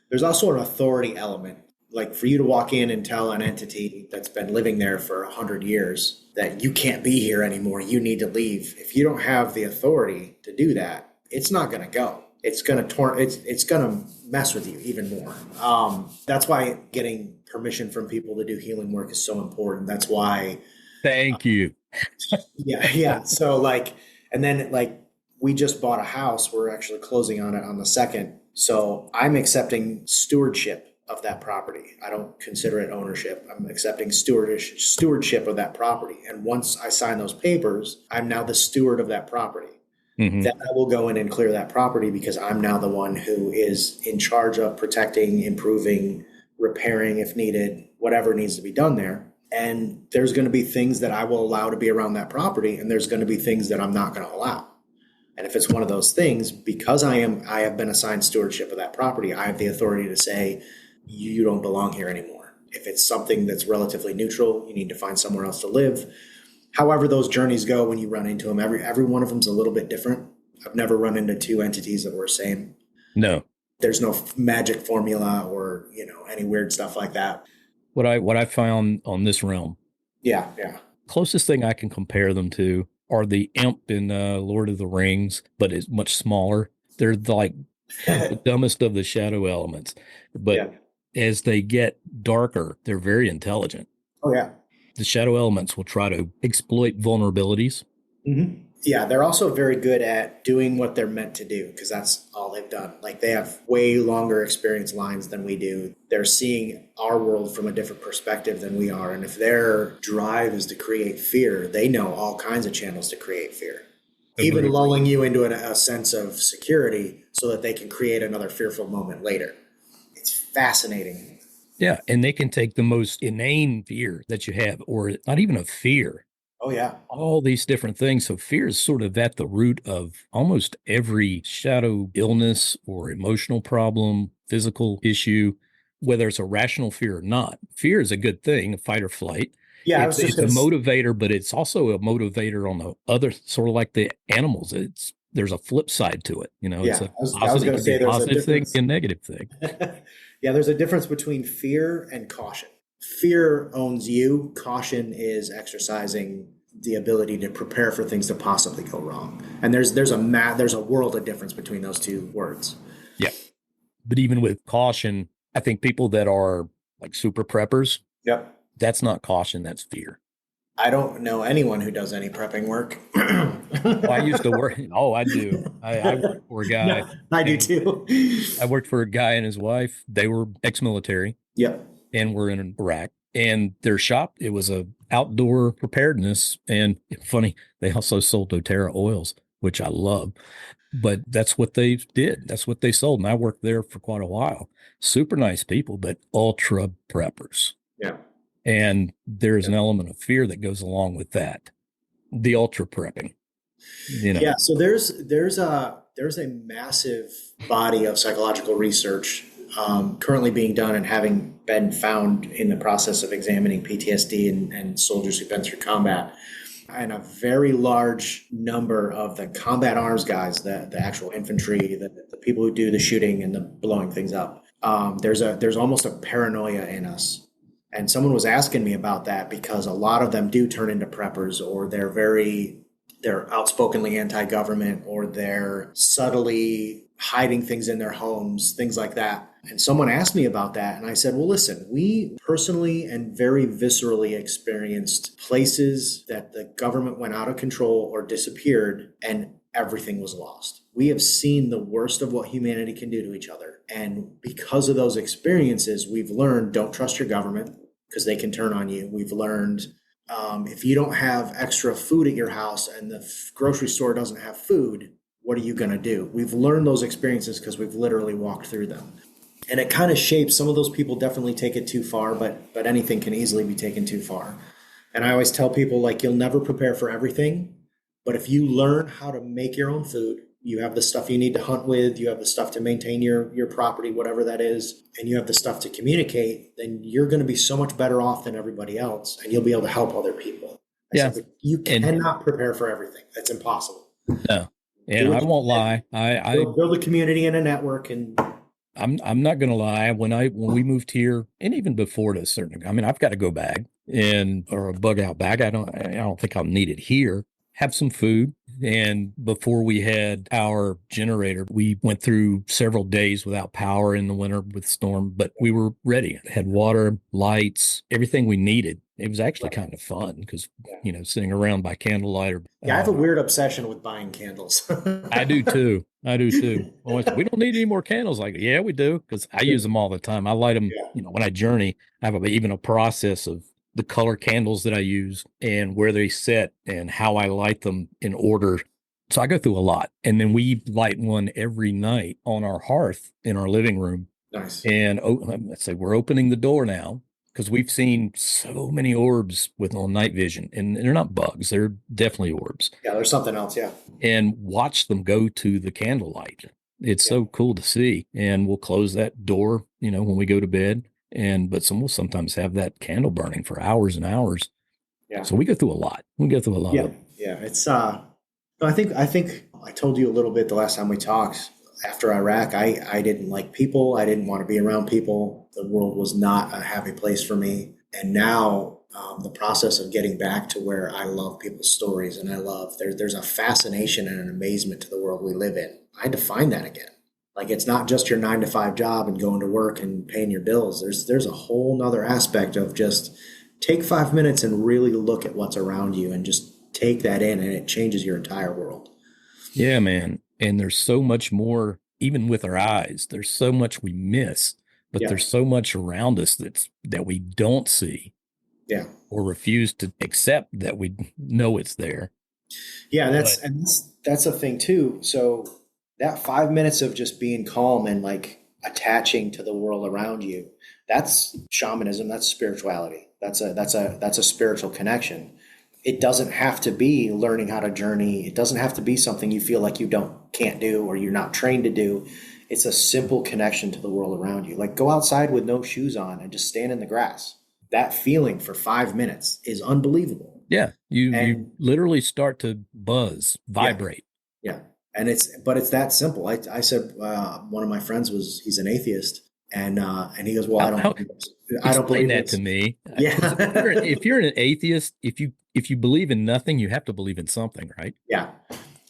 There's also an authority element. Like for you to walk in and tell an entity that's been living there for 100 years that you can't be here anymore, you need to leave. If you don't have the authority to do that, it's not going to go. It's going to it's going to mess with you even more. That's why getting permission from people to do healing work is so important. That's why. Thank you. Yeah. So and then we just bought a house. We're actually closing on it on the 2nd. So I'm accepting stewardship of that property. I don't consider it ownership. I'm accepting stewardship of that property. And once I sign those papers, I'm now the steward of that property. Mm-hmm. Then I will go in and clear that property because I'm now the one who is in charge of protecting, improving, repairing if needed, whatever needs to be done there. And there's going to be things that I will allow to be around that property, and there's going to be things that I'm not going to allow. And if it's one of those things, because I have been assigned stewardship of that property, I have the authority to say, you don't belong here anymore. If it's something that's relatively neutral, you need to find somewhere else to live. However those journeys go when you run into them, every one of them is a little bit different. I've never run into two entities that were the same. No. There's no magic formula or, any weird stuff like that. What I found on this realm. Yeah. Closest thing I can compare them to are the imp in Lord of the Rings, but it's much smaller. They're like the dumbest of the shadow elements. But as they get darker, they're very intelligent. Oh, yeah. The shadow elements will try to exploit vulnerabilities. Mm-hmm. Yeah, they're also very good at doing what they're meant to do because that's all they've done. They have way longer experience lines than we do. They're seeing our world from a different perspective than we are. And if their drive is to create fear, they know all kinds of channels to create fear. Agreed. Even lulling you into a sense of security so that they can create another fearful moment later. It's fascinating. Yeah, and they can take the most inane fear that you have, or not even a fear. Oh, yeah. All these different things. So fear is sort of at the root of almost every shadow illness or emotional problem, physical issue, whether it's a rational fear or not. Fear is a good thing, fight or flight. Yeah, it's a motivator, but it's also a motivator on the other, sort of like the animals. There's a flip side to it. It's a positive thing and negative thing. Yeah, there's a difference between fear and caution. Fear owns you. Caution is exercising the ability to prepare for things to possibly go wrong. And there's a world of difference between those two words. Yeah. But even with caution, I think people that are like super preppers, that's not caution, that's fear. I don't know anyone who does any prepping work. Well, I used to work. Oh, I do. I worked for a guy. No, I do too. I worked for a guy and his wife. They were ex-military. Yep. And were in Iraq. And their shop, it was a outdoor preparedness. And funny, they also sold doTERRA oils, which I love. But that's what they did. That's what they sold. And I worked there for quite a while. Super nice people, but ultra preppers. Yeah. And there's an element of fear that goes along with that. The ultra prepping. Yeah. So there's a massive body of psychological research currently being done and having been found in the process of examining PTSD and soldiers who've been through combat. And a very large number of the combat arms guys, the actual infantry, the people who do the shooting and the blowing things up. There's almost a paranoia in us And someone was asking me about that because a lot of them do turn into preppers, or they're outspokenly anti-government, or they're subtly hiding things in their homes, things like that. And someone asked me about that. And I said, well, listen, we personally and very viscerally experienced places that the government went out of control or disappeared and everything was lost. We have seen the worst of what humanity can do to each other. And because of those experiences, we've learned, don't trust your government because they can turn on you. We've learned, if you don't have extra food at your house and the grocery store doesn't have food, what are you going to do? We've learned those experiences because we've literally walked through them. And it kind of shapes, some of those people definitely take it too far, but anything can easily be taken too far. And I always tell people, like, you'll never prepare for everything, but if you learn how to make your own food, you have the stuff you need to hunt with, you have the stuff to maintain your property, whatever that is, and you have the stuff to communicate, then you're going to be so much better off than everybody else, and you'll be able to help other people. Yeah. Said, you cannot prepare for everything. That's impossible. No. And I won't lie. I build a community and a network, and I'm not going to lie. When we moved here, and even before to a certain, I mean, I've got a go bag or a bug out bag. I don't think I'll need it here. Have some food. And before we had our generator, we went through several days without power in the winter with storm, but we were ready. Had water, lights, everything we needed. It was actually kind of fun because, sitting around by candlelight or. I have a weird obsession with buying candles. I do too. Well, we don't need any more candles. Like, yeah, we do, because I use them all the time. I light them, when I journey. I have even a process of the color candles that I use and where they set and how I light them in order. So I go through a lot. And then we light one every night on our hearth in our living room. Nice. And let's say we're opening the door now, because we've seen so many orbs on night vision, and they're not bugs. They're definitely orbs. Yeah, there's something else. Yeah. And watch them go to the candlelight. It's so cool to see. And we'll close that door, when we go to bed. But we'll sometimes have that candle burning for hours and hours. Yeah. So we go through a lot. Yeah. Yeah. It's, I think I told you a little bit the last time we talked. After Iraq, I didn't like people. I didn't want to be around people. The world was not a happy place for me. And now the process of getting back to where I love people's stories, and there's a fascination and an amazement to the world we live in. I had to find that again. Like, it's not just your 9-to-5 job and going to work and paying your bills. There's a whole nother aspect of just take 5 minutes and really look at what's around you and just take that in, and it changes your entire world. Yeah, man. And there's so much more, even with our eyes, there's so much we miss, but there's so much around us that we don't see. Yeah. Or refuse to accept that we know it's there. Yeah. That's a thing too. So that 5 minutes of just being calm and like attaching to the world around you, that's shamanism. That's spirituality. That's a spiritual connection. It doesn't have to be learning how to journey. It doesn't have to be something you feel like you can't do or you're not trained to do. It's a simple connection to the world around you. Like, go outside with no shoes on and just stand in the grass. That feeling for 5 minutes is unbelievable. Yeah. You literally start to buzz, vibrate. Yeah. And it's that simple. I said, one of my friends he's an atheist, and he goes, well, I don't believe that to me. Yeah. If you're an atheist, if you believe in nothing, you have to believe in something, right? Yeah.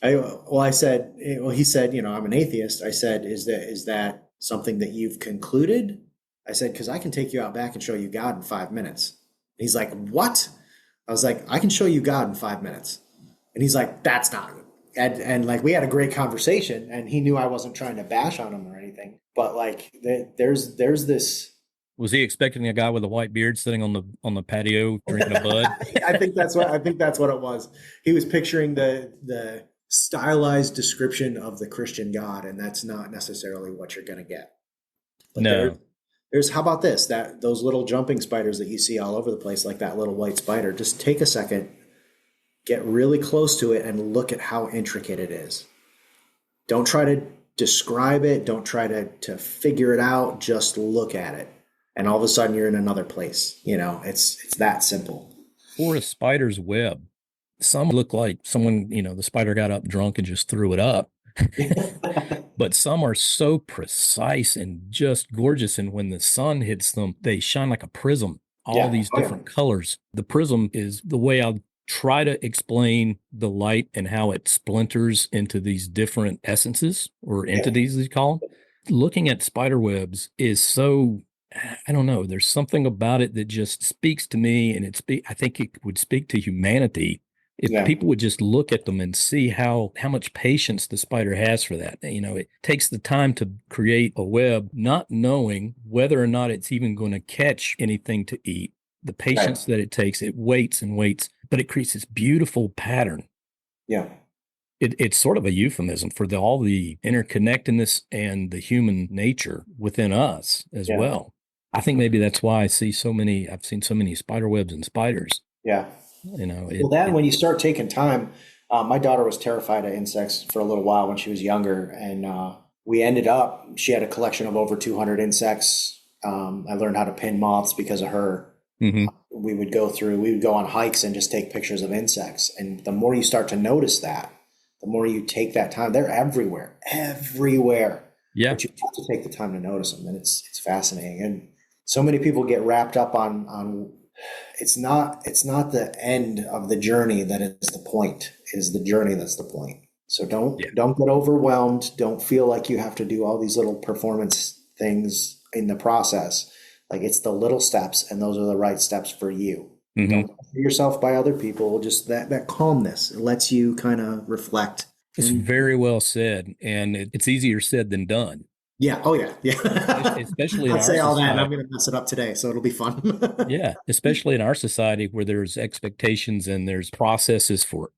He said, I'm an atheist. I said, is that something that you've concluded? I said, because I can take you out back and show you God in 5 minutes. And he's like, what? I was like, I can show you God in 5 minutes. And he's like, that's not good. And like, we had a great conversation, and he knew I wasn't trying to bash on him or anything, but like there's this. Was he expecting a guy with a white beard sitting on the patio drinking a bud? I think that's what it was. He was picturing the stylized description of the Christian God, and that's not necessarily what you're going to get. But no. There's how about this? Those little jumping spiders that you see all over the place, like that little white spider. Just take a second, get really close to it, and look at how intricate it is. Don't try to describe it. Don't try to figure it out. Just look at it. And all of a sudden you're in another place. It's that simple. Or a spider's web. Some look like someone, the spider got up drunk and just threw it up. But some are so precise and just gorgeous. And when the sun hits them, they shine like a prism all these different colors. The prism is the way I'll try to explain the light and how it splinters into these different essences or entities, as you call them. Looking at spider webs is so, I don't know, there's something about it that just speaks to me, and I think it would speak to humanity if people would just look at them and see how much patience the spider has for that. It takes the time to create a web, not knowing whether or not it's even going to catch anything to eat. The patience that it takes, it waits and waits, but it creates this beautiful pattern. Yeah. It's sort of a euphemism for all the interconnectedness and the human nature within us as well. I think maybe that's why I've seen so many spider webs and spiders. Yeah. When you start taking time, my daughter was terrified of insects for a little while when she was younger. And she had a collection of over 200 insects. I learned how to pin moths because of her. Mm-hmm. We would go on hikes and just take pictures of insects. And the more you start to notice that, the more you take that time, they're everywhere. Yeah. But you have to take the time to notice them. And it's fascinating. And so many people get wrapped up on it's not the end of the journey that is the point. It is the journey that's the point. So don't get overwhelmed. Don't feel like you have to do all these little performance things in the process. Like, it's the little steps, and those are the right steps for you. Mm-hmm. Don't put yourself by other people. Just that calmness. It lets you kind of reflect. It's very well said, and it's easier said than done. Yeah. Oh, yeah. Yeah. Especially in I'll say all that, and I'm going to mess it up today, so it'll be fun. Yeah. Especially in our society where there's expectations and there's processes for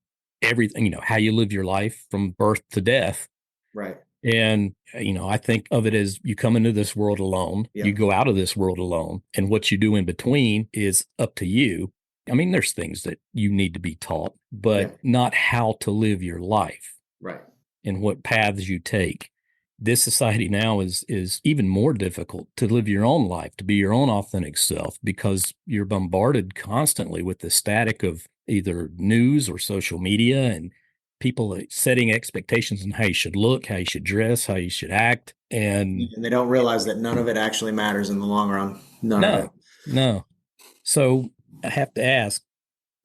everything, how you live your life from birth to death. Right. And, I think of it as you come into this world alone, you go out of this world alone, and what you do in between is up to you. I mean, there's things that you need to be taught, but not how to live your life. Right. And what paths you take. This society now is even more difficult to live your own life, to be your own authentic self, because you're bombarded constantly with the static of either news or social media and people setting expectations on how you should look, how you should dress, how you should act. And they don't realize that none of it actually matters in the long run. No. So I have to ask,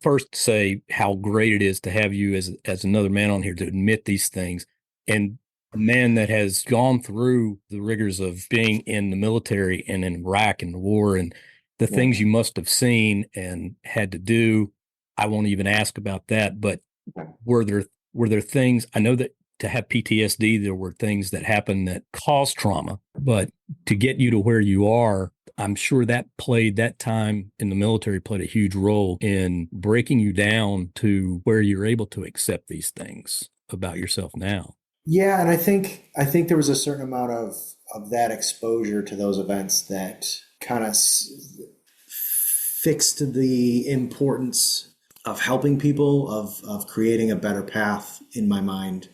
first, say how great it is to have you as another man on here to admit these things. And a man that has gone through the rigors of being in the military and in Iraq and the war and the things you must have seen and had to do. I won't even ask about that, but were there things, I know that to have PTSD, there were things that happened that caused trauma, but to get you to where you are, I'm sure that time in the military played a huge role in breaking you down to where you're able to accept these things about yourself now. Yeah, and I think there was a certain amount of that exposure to those events that kind of fixed the importance of helping people, of creating a better path in my mind.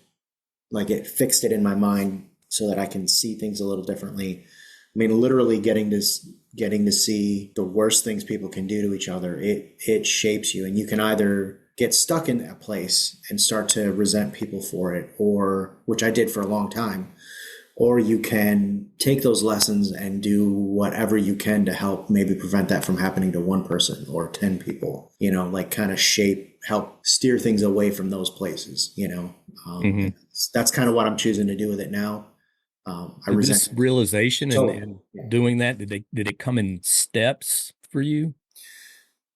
Like, it fixed it in my mind so that I can see things a little differently. I mean, literally getting to see the worst things people can do to each other, it shapes you, and you can either get stuck in that place and start to resent people for it, or, which I did for a long time, or you can take those lessons and do whatever you can to help maybe prevent that from happening to one person or 10 people, like kind of help steer things away from those places, That's kind of what I'm choosing to do with it now. This realization and doing that, did it come in steps for you?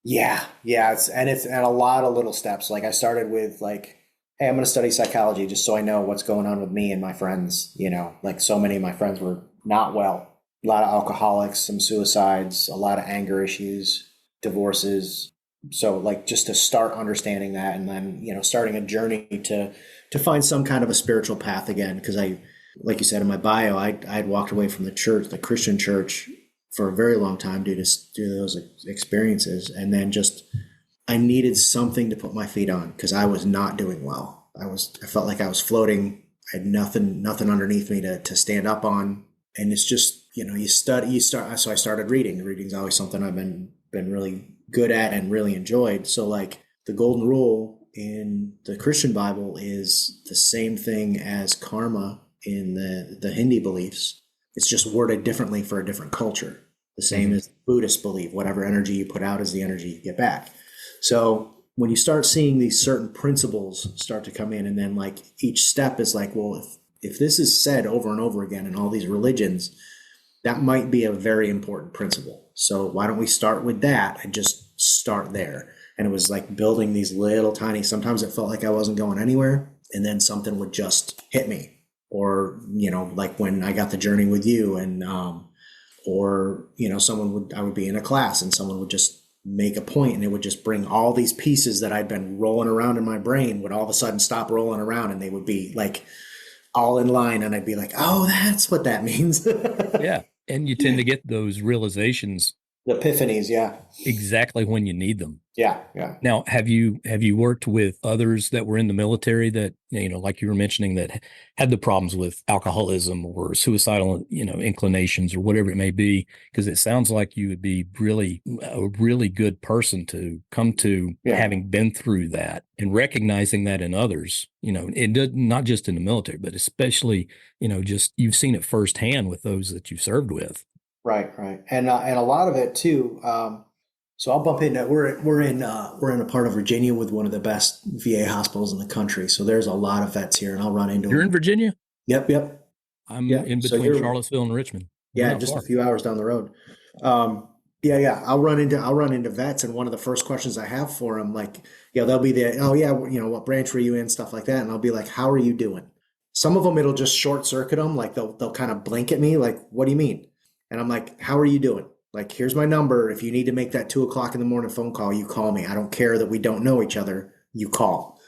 Yeah. It's a lot of little steps. Like, I started with hey, I'm going to study psychology just so I know what's going on with me and my friends. Like, so many of my friends were not well. A lot of alcoholics, some suicides, a lot of anger issues, divorces. So, just to start understanding that, and then, starting a journey to find some kind of a spiritual path again. Because like you said in my bio, I had walked away from the church, the Christian church, for a very long time due to those experiences. And then I needed something to put my feet on because I was not doing well. I felt like I was floating. I had nothing underneath me to stand up on. And it's just, so I started reading. Reading's always something I've been really good at and really enjoyed. So, the golden rule in the Christian Bible is the same thing as karma in the Hindi beliefs. It's just worded differently for a different culture. The same as Buddhists believe, whatever energy you put out is the energy you get back. So when you start seeing these certain principles start to come in, and then like each step is like, well, if this is said over and over again in all these religions, that might be a very important principle. So why don't we start with that and just start there? And it was like building these little tiny, sometimes it felt like I wasn't going anywhere, and then something would just hit me. Or, like when I got the journey with you, and or I would be in a class and someone would just make a point, and it would just bring all these pieces that I'd been rolling around in my brain would all of a sudden stop rolling around, and they would be like all in line, and I'd be like, oh, that's what that means. Yeah. And you tend to get those realizations, The epiphanies. Yeah. exactly when you need them. Yeah. Yeah. Now, have you worked with others that were in the military that, like you were mentioning, that had the problems with alcoholism or suicidal, inclinations or whatever it may be? Because it sounds like you would be a really good person to come to, having been through that and recognizing that in others, it does not just in the military, but especially, just you've seen it firsthand with those that you served with. Right. And a lot of it too. So I'll bump into we're in a part of Virginia with one of the best VA hospitals in the country. So there's a lot of vets here, and I'll run into You're them. In Virginia? Yep. I'm in between Charlottesville and Richmond. Yeah, just a few hours down the road. Yeah. I'll run into vets, and one of the first questions I have for them, like, they'll be there. Oh yeah, what branch were you in? Stuff like that, and I'll be like, how are you doing? Some of them it'll just short circuit them, like they'll kind of blink at me, like, what do you mean? And I'm like, how are you doing? Like, here's my number. If you need to make that 2:00 in the morning phone call, you call me. I don't care that we don't know each other. You call.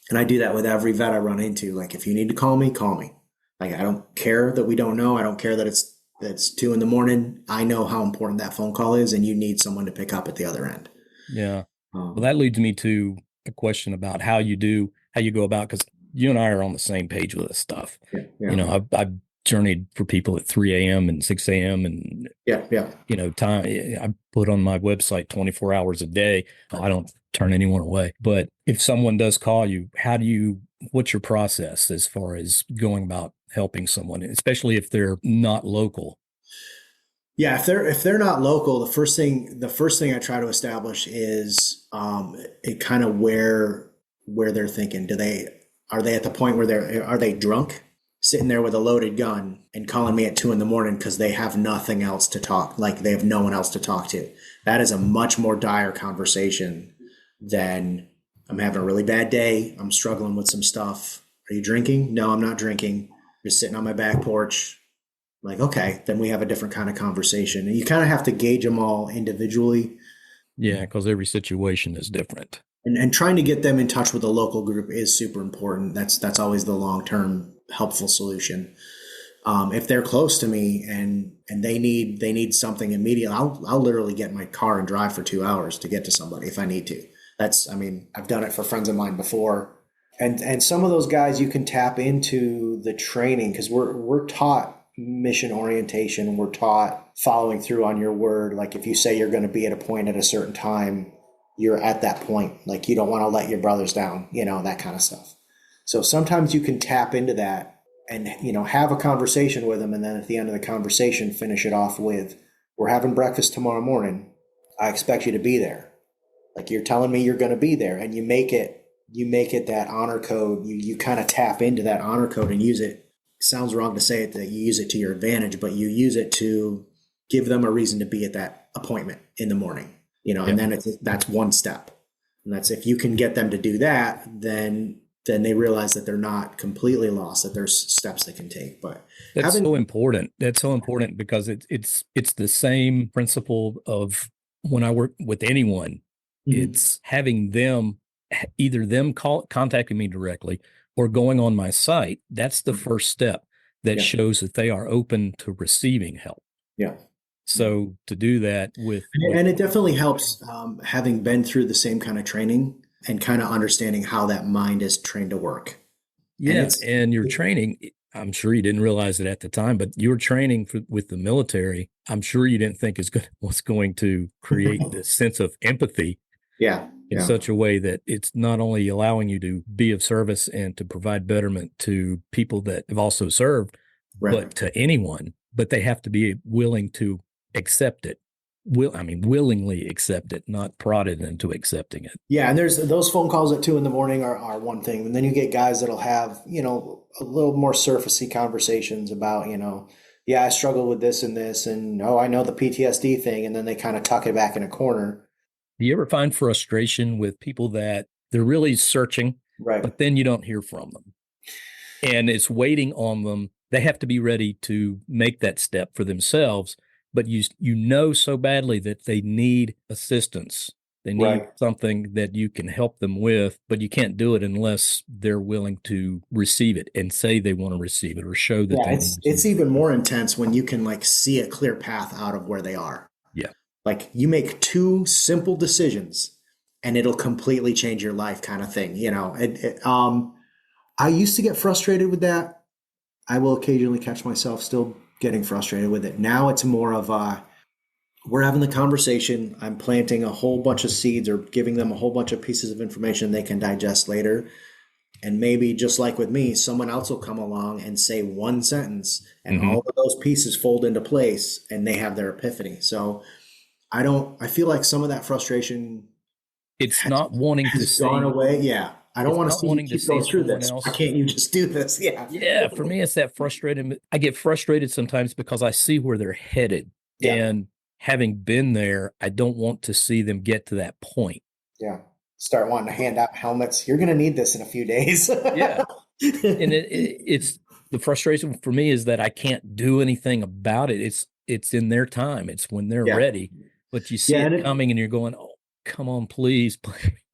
And I do that with every vet I run into. Like, if you need to call me, call me. Like, I don't care that we don't know. I don't care that it's 2 a.m. I know how important that phone call is, and you need someone to pick up at the other end. Yeah. Well, that leads me to a question about how you go about, because you and I are on the same page with this stuff. Yeah. I've journeyed for people at 3 a.m. and 6 a.m. and time. I put on my website 24 hours a day. I don't turn anyone away. But if someone does call you, what's your process as far as going about helping someone, especially if they're not local? Yeah, if they're not local, the first thing I try to establish is it kind of where they're thinking. Are they at the point where are they drunk, sitting there with a loaded gun and calling me at 2 a.m. because they have nothing else to talk, like they have no one else to talk to? That is a much more dire conversation than, I'm having a really bad day, I'm struggling with some stuff. Are you drinking? No, I'm not drinking. Just sitting on my back porch. Like, okay, then we have a different kind of conversation. And you kind of have to gauge them all individually. Yeah, because every situation is different. And trying to get them in touch with a local group is super important. That's always the long-term helpful solution. If they're close to me and they need something immediate, I'll literally get in my car and drive for 2 hours to get to somebody if I need to. I've done it for friends of mine before. And some of those guys you can tap into the training, because we're taught mission orientation. We're taught following through on your word. Like, if you say you're going to be at a point at a certain time, you're at that point. Like, you don't want to let your brothers down, that kind of stuff. So sometimes you can tap into that and, have a conversation with them. And then at the end of the conversation, finish it off with, we're having breakfast tomorrow morning. I expect you to be there. Like, you're telling me you're going to be there, and you make it that honor code. You kind of tap into that honor code and use it. Sounds wrong to say it, that you use it to your advantage, but you use it to give them a reason to be at that appointment in the morning, and then that's one step. And that's, if you can get them to do that, then they realize that they're not completely lost, that there's steps they can take. But that's so important. That's so important, because it's the same principle of when I work with anyone, it's having them, either them contacting me directly or going on my site. That's the first step that shows that they are open to receiving help. Yeah. So to do that and it definitely helps having been through the same kind of training and kind of understanding how that mind is trained to work. Yes. And your training, I'm sure you didn't realize it at the time, but your training with the military, I'm sure you didn't think was going to create this sense of empathy. In such a way that it's not only allowing you to be of service and to provide betterment to people that have also served, but to anyone. But they have to be willing to accept it. Willingly accept it, not prodded into accepting it. Yeah, and there's those phone calls at 2 a.m. are one thing, and then you get guys that'll have a little more surfacey conversations about yeah, I struggle with this and this, and oh, I know the PTSD thing, and then they kind of tuck it back in a corner. Do you ever find frustration with people that they're really searching, Right. but then you don't hear from them, and it's waiting on them? They have to be ready to make that step for themselves, but you know so badly that they need assistance. They need Right. something that you can help them with, but you can't do it unless they're willing to receive it and say they want to receive it or show that Yeah, they it's even more intense when you can like see a clear path out of where they are. Yeah. Like you make two simple decisions and it'll completely change your life kind of thing. I used to get frustrated with that. I will occasionally catch myself still getting frustrated with it. Now it's more of we're having the conversation. I'm planting a whole bunch of seeds or giving them a whole bunch of pieces of information they can digest later. And maybe just like with me, someone else will come along and say one sentence and all of those pieces fold into place and they have their epiphany. So I feel like some of that frustration not wanting to has gone away. Yeah. I don't want to see you keep going through this. Else. Why can't you just do this? Yeah. Yeah. For me, it's that frustrating. I get frustrated sometimes because I see where they're headed. Yeah. And having been there, I don't want to see them get to that point. Yeah. Start wanting to hand out helmets. You're going to need this in a few days. Yeah. And it's the frustration for me is that I can't do anything about it. It's in their time. It's when they're ready, but you see it coming and you're going, oh, come on, please.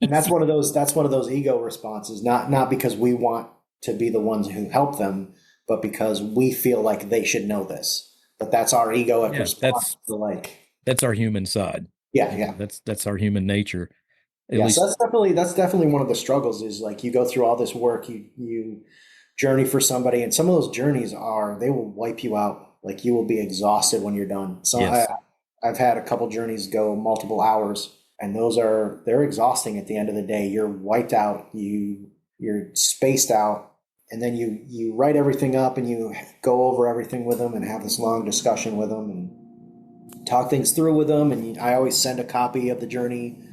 And that's one of those ego responses, not because we want to be the ones who help them, but because we feel like they should know this. But that's our egoic response to like. That's our human side. Yeah. Yeah. That's our human nature. So that's definitely one of the struggles is like you go through all this work, you journey for somebody, and some of those journeys they will wipe you out. Like you will be exhausted when you're done. So I've had a couple journeys go multiple hours, and they're exhausting at the end of the day. You're wiped out, you're spaced out, and then you write everything up and you go over everything with them and have this long discussion with them and talk things through with them. And I always send a copy of the journey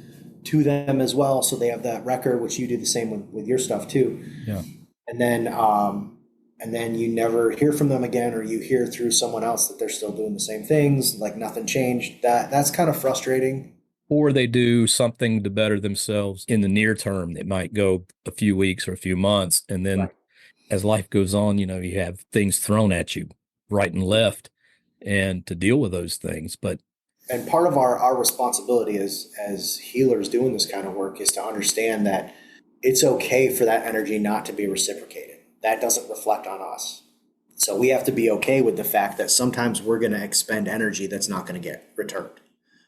to them as well, so they have that record, which you do the same with your stuff too. Yeah. And then you never hear from them again, or you hear through someone else that they're still doing the same things, like nothing changed. That's kind of frustrating. Or they do something to better themselves in the near term. It might go a few weeks or a few months, and then as life goes on, you have things thrown at you right and left, and to deal with those things. And part of our responsibility as healers doing this kind of work is to understand that it's okay for that energy not to be reciprocated. That doesn't reflect on us. So we have to be okay with the fact that sometimes we're going to expend energy that's not going to get returned.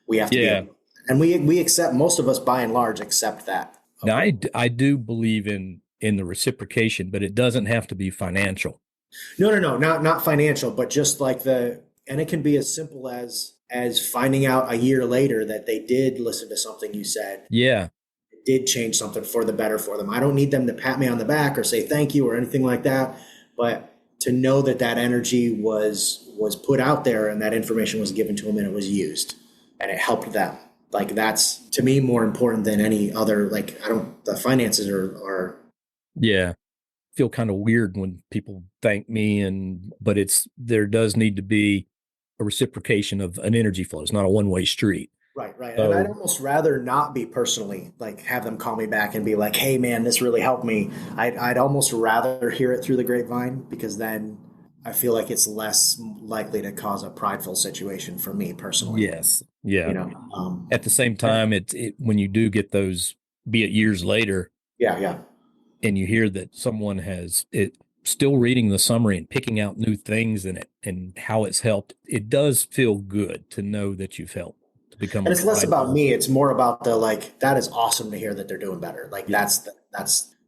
We have to be, and we accept, most of us by and large accept that. Okay. Now I do believe in the reciprocation, but it doesn't have to be financial. No, not financial, but just like and it can be as simple as finding out a year later that they did listen to something you said. Yeah. It did change something for the better for them. I don't need them to pat me on the back or say thank you or anything like that, but to know that energy was put out there and that information was given to them and it was used and it helped them. Like that's to me more important than any other, like the finances are. Yeah. Feel kind of weird when people thank me but there does need to be a reciprocation of an energy flow. It's not a one-way street. Right. So, and I'd almost rather not be personally like have them call me back and be like, hey man, this really helped me. I'd almost rather hear it through the grapevine, because then I feel like it's less likely to cause a prideful situation for me personally. Yes. Yeah. At the same time, when you do get those, be it years later. Yeah. And you hear that someone has still reading the summary and picking out new things in it and how it's helped. It does feel good to know that you've helped to become. And it's less about me. It's more about that is awesome to hear that they're doing better. Like that's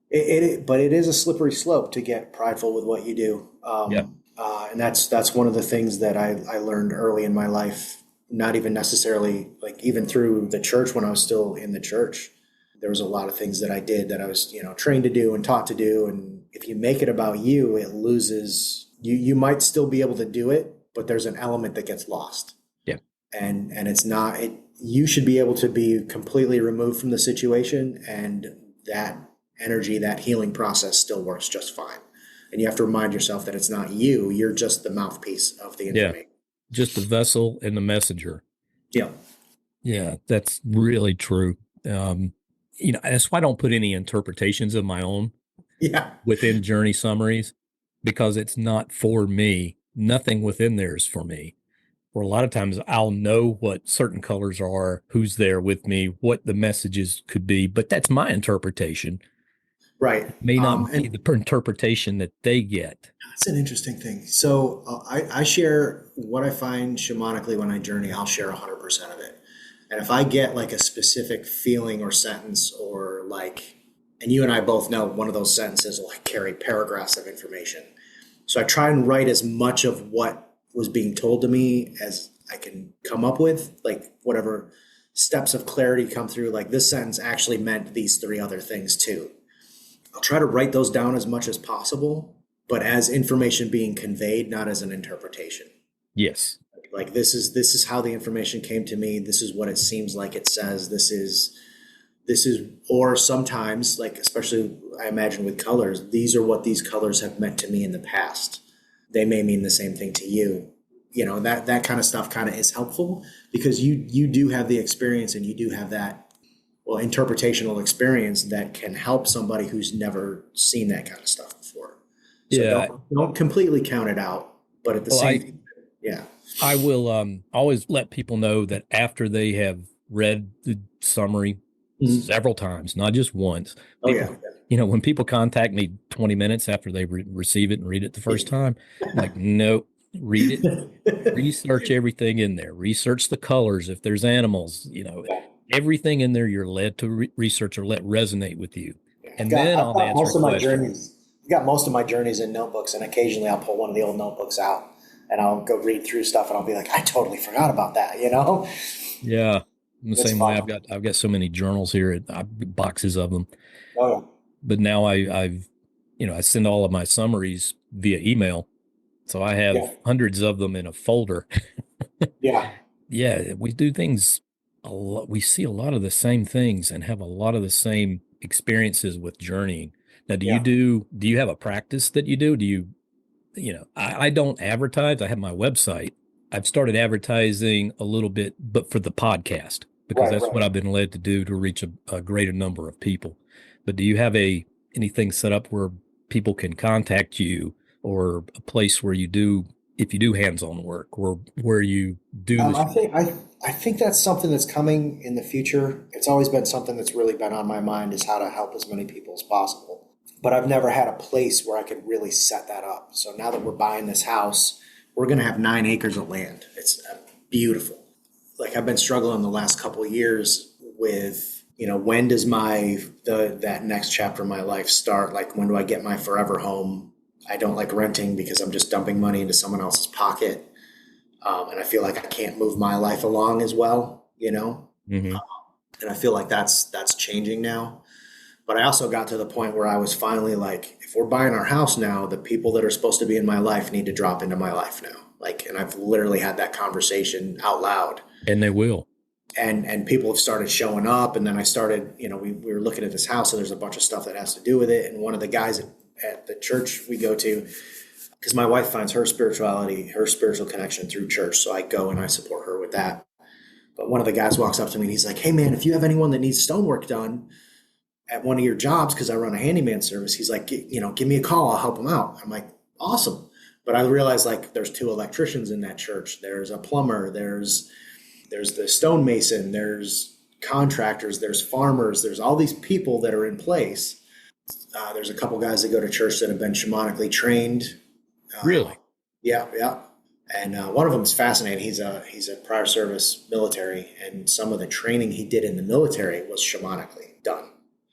it. But it is a slippery slope to get prideful with what you do. And that's one of the things that I learned early in my life, not even necessarily like even through the church when I was still in the church. There was a lot of things that I did that I was, trained to do and taught to do. And if you make it about you, it loses, you might still be able to do it, but there's an element that gets lost. Yeah. and it's not, you should be able to be completely removed from the situation, and that energy, that healing process still works just fine. And you have to remind yourself that it's not you, you're just the mouthpiece of the information. Just the vessel and the messenger. Yeah. Yeah, that's really true. That's why I don't put any interpretations of my own within journey summaries, because it's not for me. Nothing within there is for me. Or a lot of times I'll know what certain colors are, who's there with me, what the messages could be, but that's my interpretation. Right. It may not be the interpretation that they get. That's an interesting thing. So I share what I find shamanically when I journey. I'll share 100% of it. And if I get like a specific feeling or sentence, or like, and you and I both know one of those sentences will like carry paragraphs of information. So I try and write as much of what was being told to me as I can come up with, like whatever steps of clarity come through, like this sentence actually meant these three other things too. I'll try to write those down as much as possible, but as information being conveyed, not as an interpretation. Yes. Like this is how the information came to me. This is what it seems like it says. This is, or sometimes, like, especially I imagine with colors, these are what these colors have meant to me in the past. They may mean the same thing to you. You know, that kind of stuff kind of is helpful, because you do have the experience, and you do have that, well, interpretational experience that can help somebody who's never seen that kind of stuff before. So don't completely count it out, but at the same time, I will always let people know that after they have read the summary several times, not just once. When people contact me 20 minutes after they receive it and read it the first time, I'm like, no, read it, research everything in there, research the colors. If there's animals, everything in there you're led to research or let resonate with you. And then I'll answer most of my journeys. I've got most of my journeys in notebooks, and occasionally I'll pull one of the old notebooks out and I'll go read through stuff, and I'll be like, I totally forgot about that, Yeah. In the same way, I've got so many journals here, boxes of them. Oh yeah. But now I send all of my summaries via email. So I have hundreds of them in a folder. Yeah, we do things a lot. We see a lot of the same things and have a lot of the same experiences with journeying. Now, do you have a practice that you do? Do you, I don't advertise. I have my website. I've started advertising a little bit, but for the podcast, because that's what I've been led to do to reach a greater number of people. But do you have anything set up where people can contact you, or a place where you do, if you do hands-on work, or where you do this? I think that's something that's coming in the future. It's always been something that's really been on my mind, is how to help as many people as possible. But I've never had a place where I could really set that up. So now that we're buying this house, we're going to have 9 acres of land. It's beautiful. Like, I've been struggling the last couple of years with, when does that next chapter of my life start? Like, when do I get my forever home? I don't like renting because I'm just dumping money into someone else's pocket. And I feel like I can't move my life along as well, Mm-hmm. And I feel like that's changing now. But I also got to the point where I was finally like, if we're buying our house now, the people that are supposed to be in my life need to drop into my life now. Like, and I've literally had that conversation out loud. And they will. And people have started showing up. And then I started, we were looking at this house, and there's a bunch of stuff that has to do with it. And one of the guys at the church we go to, because my wife finds her spirituality, her spiritual connection through church. So I go and I support her with that. But one of the guys walks up to me and he's like, hey man, if you have anyone that needs stonework done at one of your jobs, because I run a handyman service, he's like, give me a call. I'll help them out. I'm like, awesome. But I realized, like, there's 2 electricians in that church. There's a plumber. There's the stonemason. There's contractors. There's farmers. There's all these people that are in place. There's a couple guys that go to church that have been shamanically trained. Really? Yeah. And one of them is fascinating. He's a prior service military, and some of the training he did in the military was shamanically done.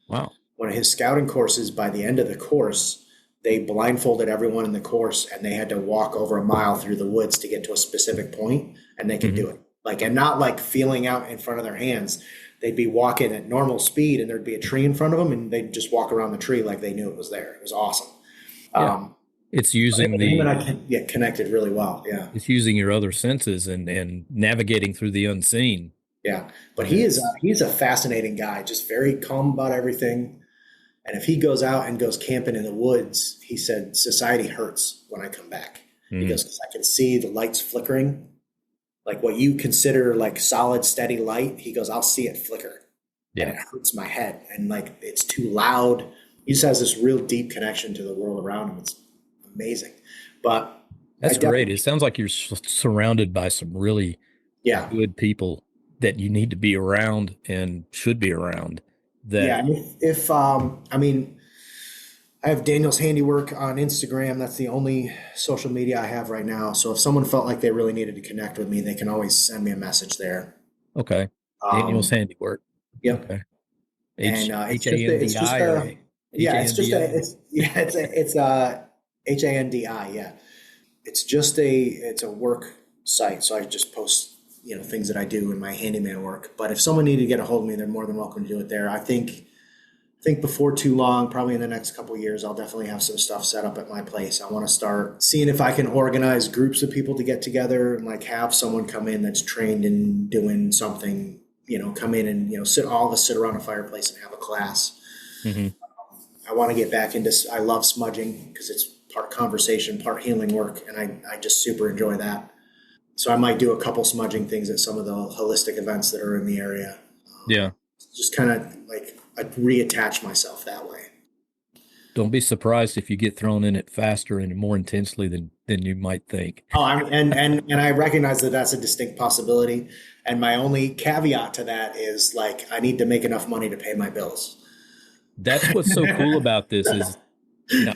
Wow. One of his scouting courses, by the end of the course, they blindfolded everyone in the course, and they had to walk over a mile through the woods to get to a specific point, and they could do it. Like, and not like feeling out in front of their hands. They'd be walking at normal speed, and there'd be a tree in front of them, and they'd just walk around the tree like they knew it was there. It was awesome. Yeah. It's using Him and the I can get connected really well. Yeah. it's using your other senses and navigating through the unseen. Yeah. But And it's he's a fascinating guy, just very calm about everything. And if he goes out and goes camping in the woods, he said, society hurts when I come back. He mm, goes, because I can see the lights flickering, like what you consider like solid, steady light. He goes, I'll see it flicker and yeah, it hurts my head. And like, it's too loud. He just has this real deep connection to the world around him. It's amazing. But I that's great. It definitely, sounds like you're surrounded by some really yeah. good people that you need to be around and should be around. Yeah. That And I mean, I have Daniel's handiwork on Instagram. That's the only social media I have right now. So if someone felt like they really needed to connect with me, they can always send me a message there. okay, Daniel's Um, handiwork. yep. Okay, And H A N D I or yeah, it's just HANDI. it's HANDI. Yeah. It's a work site. So I just post, things that I do in my handyman work. But if someone needed to get a hold of me, they're more than welcome to do it there. I think before too long, probably in the next couple of years, I'll definitely have some stuff set up at my place. I want to start seeing if I can organize groups of people to get together and like have someone come in that's trained in doing something, come in and, all of us sit around a fireplace and have a class. Mm-hmm. I want to get back into, I love smudging because it's part conversation, part healing work. And I just super enjoy that. So I might do a couple smudging things at some of the holistic events that are in the area. Yeah. Just kind of like I reattach myself that way. Don't be surprised if you get thrown in it faster and more intensely than you might think. Oh, and I recognize that that's a distinct possibility. And my only caveat to that is like I need to make enough money to pay my bills. That's what's so cool about this is,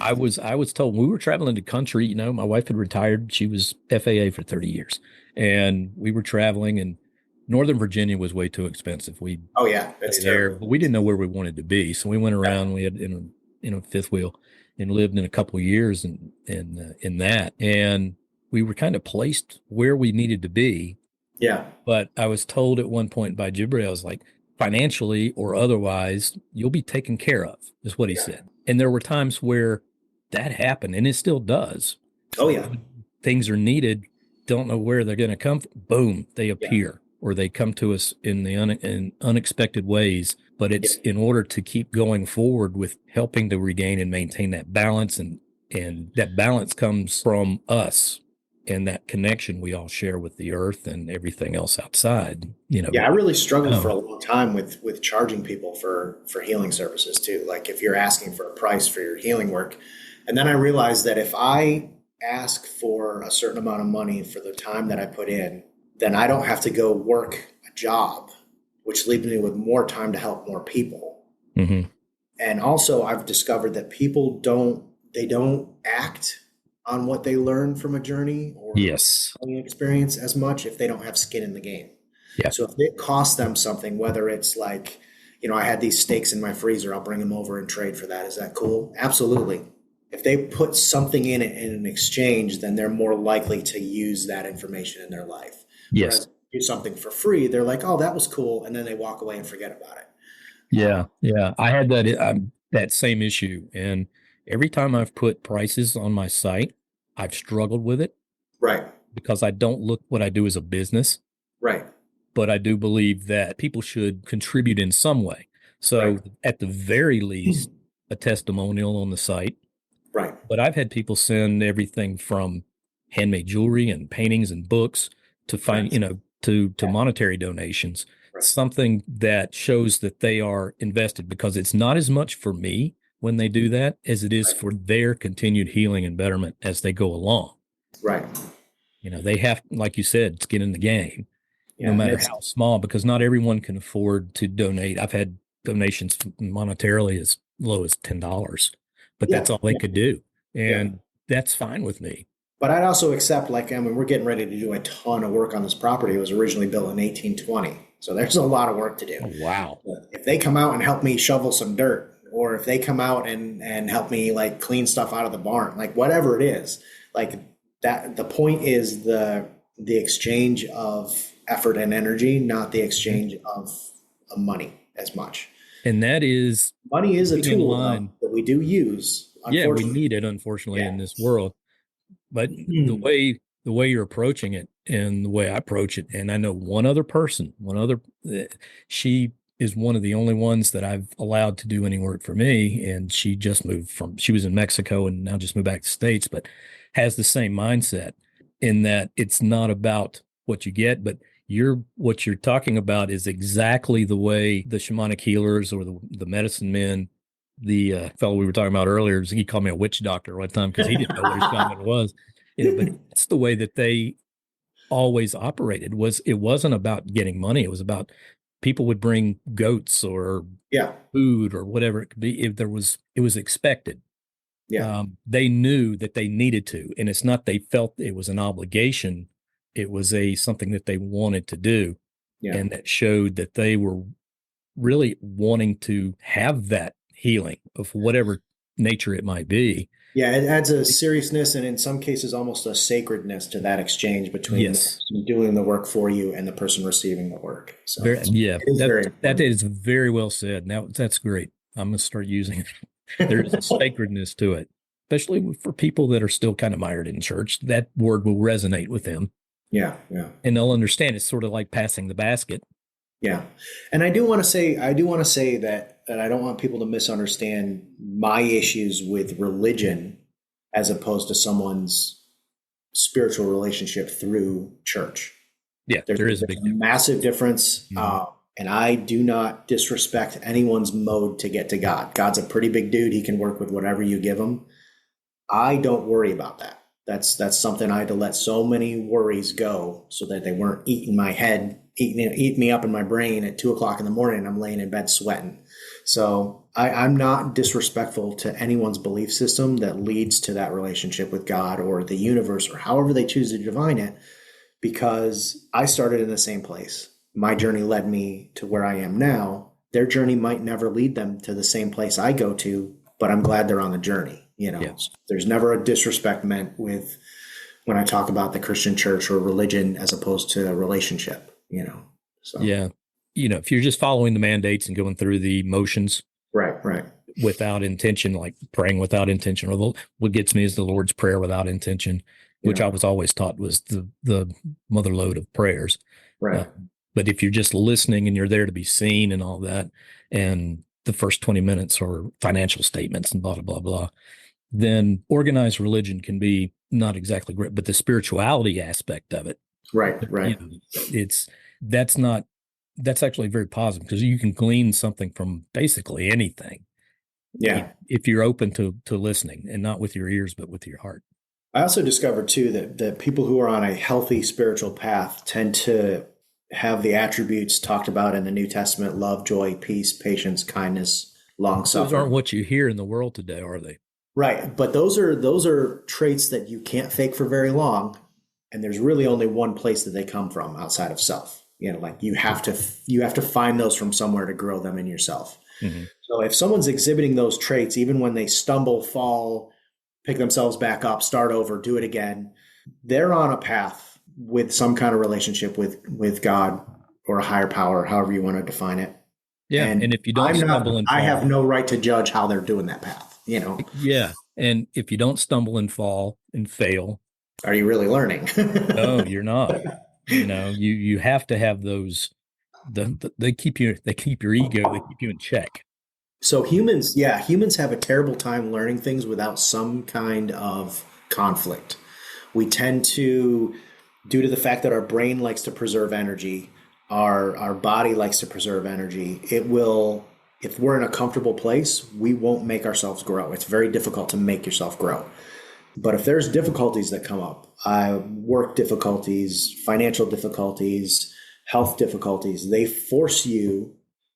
I was told when we were traveling the country, my wife had retired. She was FAA for 30 years. And we were traveling and Northern Virginia was way too expensive. We Oh yeah, stay it's there, terrible. but we didn't know where we wanted to be. So we went around, we had in a fifth wheel and lived in a couple of years in that. And we were kind of placed where we needed to be. Yeah, But I was told at one point by Jibril, I was like, financially or otherwise, you'll be taken care of, is what he yeah. said. And there were times where that happened, and it still does. Oh yeah, Things are needed, don't know where they're going to come from. Boom, they yeah, appear, or they come to us in unexpected ways. But yeah, it's in order to keep going forward with helping to regain and maintain that balance, and that balance comes from us and that connection we all share with the earth and everything else outside. yeah. I really struggled for a Oh, long time with charging people for healing services too. Like if you're asking for a price for your healing work, and then I realized that if I ask for a certain amount of money for the time that I put in, then I don't have to go work a job, which leaves me with more time to help more people. mhm. And also I've discovered that people don't act on what they learn from a journey or Yes. an experience as much if they don't have skin in the game. Yeah. So if it costs them something, whether it's like, I had these steaks in my freezer, I'll bring them over and trade for that. Is that cool? Absolutely. If they put something in it in an exchange, then they're more likely to use that information in their life. Yes. Whereas if you do something for free, they're like, oh, that was cool. And then they walk away and forget about it. Yeah. Yeah. I had that same issue. And every time I've put prices on my site, I've struggled with it Right. because I don't look what I do as a business, Right. but I do believe that people should contribute in some way. Right. So at the very least, a testimonial on the site. Right. But I've had people send everything from handmade jewelry and paintings and books to Right. to monetary donations, Right. something that shows that they are invested because it's not as much for me when they do that as it is Right. for their continued healing and betterment as they go along. Right. They have, like you said, skin in the game, no Yeah. And matter it's how small, because not everyone can afford to donate. I've had donations monetarily as low as $10, but that's yeah. all they could do. Yeah. And that's fine with me. But I'd also accept, like, I mean, we're getting ready to do a ton of work on this property. It was originally built in 1820. So there's a lot of work to do. Oh, wow. If they come out and help me shovel some dirt, or if they come out and help me like clean stuff out of the barn, like whatever it is, like that, the point is the exchange of effort and energy, not the exchange of money as much. And that is Money is a keeping in tool line. that we do use, Yeah, we unfortunately. need it, unfortunately, Yeah. in this world. But the way you're approaching it and the way I approach it, and I know one other person, uh, she is one of the only ones that I've allowed to do any work for me. And she was in Mexico and now just moved back to the States, but has the same mindset in that it's not about what you get, but what you're talking about is exactly the way the shamanic healers or the medicine men, the fellow we were talking about earlier, he called me a witch doctor one time because he didn't know what a shaman was, but it's the way that they always operated. It wasn't about getting money. It was about people would bring goats or Yeah. food or whatever it could be. It was expected. Yeah. They knew that they needed to, and it's not they felt it was an obligation. It was something that they wanted to do, Yeah. and that showed that they were really wanting to have that healing of whatever nature it might be. Yeah, it adds a seriousness and in some cases almost a sacredness to that exchange between the Yes. person doing the work for you and the person receiving the work. So Yeah, it is very that important. is very well said. Now that's great. I'm going to start using it. There's a sacredness to it, especially for people that are still kind of mired in church. That word will resonate with them, Yeah, yeah. and they'll understand. It's sort of like passing the basket. Yeah. And I do want to say that I don't want people to misunderstand my issues with religion as opposed to someone's spiritual relationship through church. Yeah, there is a There's big a difference. massive difference. Mhm. And I do not disrespect anyone's mode to get to God. God's a pretty big dude. He can work with whatever you give him. I don't worry about that. That's something I had to let so many worries go so that they weren't eating my head, eating me up in my brain at 2 o'clock in the morning. And I'm laying in bed sweating. So I'm not disrespectful to anyone's belief system that leads to that relationship with God or the universe or however they choose to define it, because I started in the same place. My journey led me to where I am now. Their journey might never lead them to the same place I go to, but I'm glad they're on the journey. Yeah. There's never a disrespect meant with when I talk about the Christian church or religion as opposed to a relationship. So Yeah. If you're just following the mandates and going through the motions right. without intention, like praying without intention, or what gets me is the Lord's Prayer without intention, which Yeah. I was always taught was the mother lode of prayers. Right. But if you're just listening and you're there to be seen and all that, and the first 20 minutes are financial statements and blah, blah, blah, blah, then organized religion can be not exactly great, but the spirituality aspect of it, Right. it's that's not that's actually very positive because you can glean something from basically anything. Yeah. If you're open to listening and not with your ears, but with your heart. I also discovered too that people who are on a healthy spiritual path tend to have the attributes talked about in the New Testament: love, joy, peace, patience, kindness, long Those suffering. aren't what you hear in the world today, are they? Right. But those are traits that you can't fake for very long. And there's really only one place that they come from outside of self. Like you have to find those from somewhere to grow them in yourself. Mm-hmm. So if someone's exhibiting those traits, even when they stumble, fall, pick themselves back up, start over, do it again, they're on a path with some kind of relationship with God or a higher power, however you want to define it. Yeah. And if you don't stumble and fall, I have no right to judge how they're doing that path. Yeah. And if you don't stumble and fall and fail, Are you really learning? no, you're not. You have to have those. They keep your ego. They keep you in check. So humans have a terrible time learning things without some kind of conflict. We tend to, due to the fact that our brain likes to preserve energy, our body likes to preserve energy, if we're in a comfortable place, we won't make ourselves grow. It's very difficult to make yourself grow. But if there's difficulties that come up, work difficulties, financial difficulties, health difficulties, they force you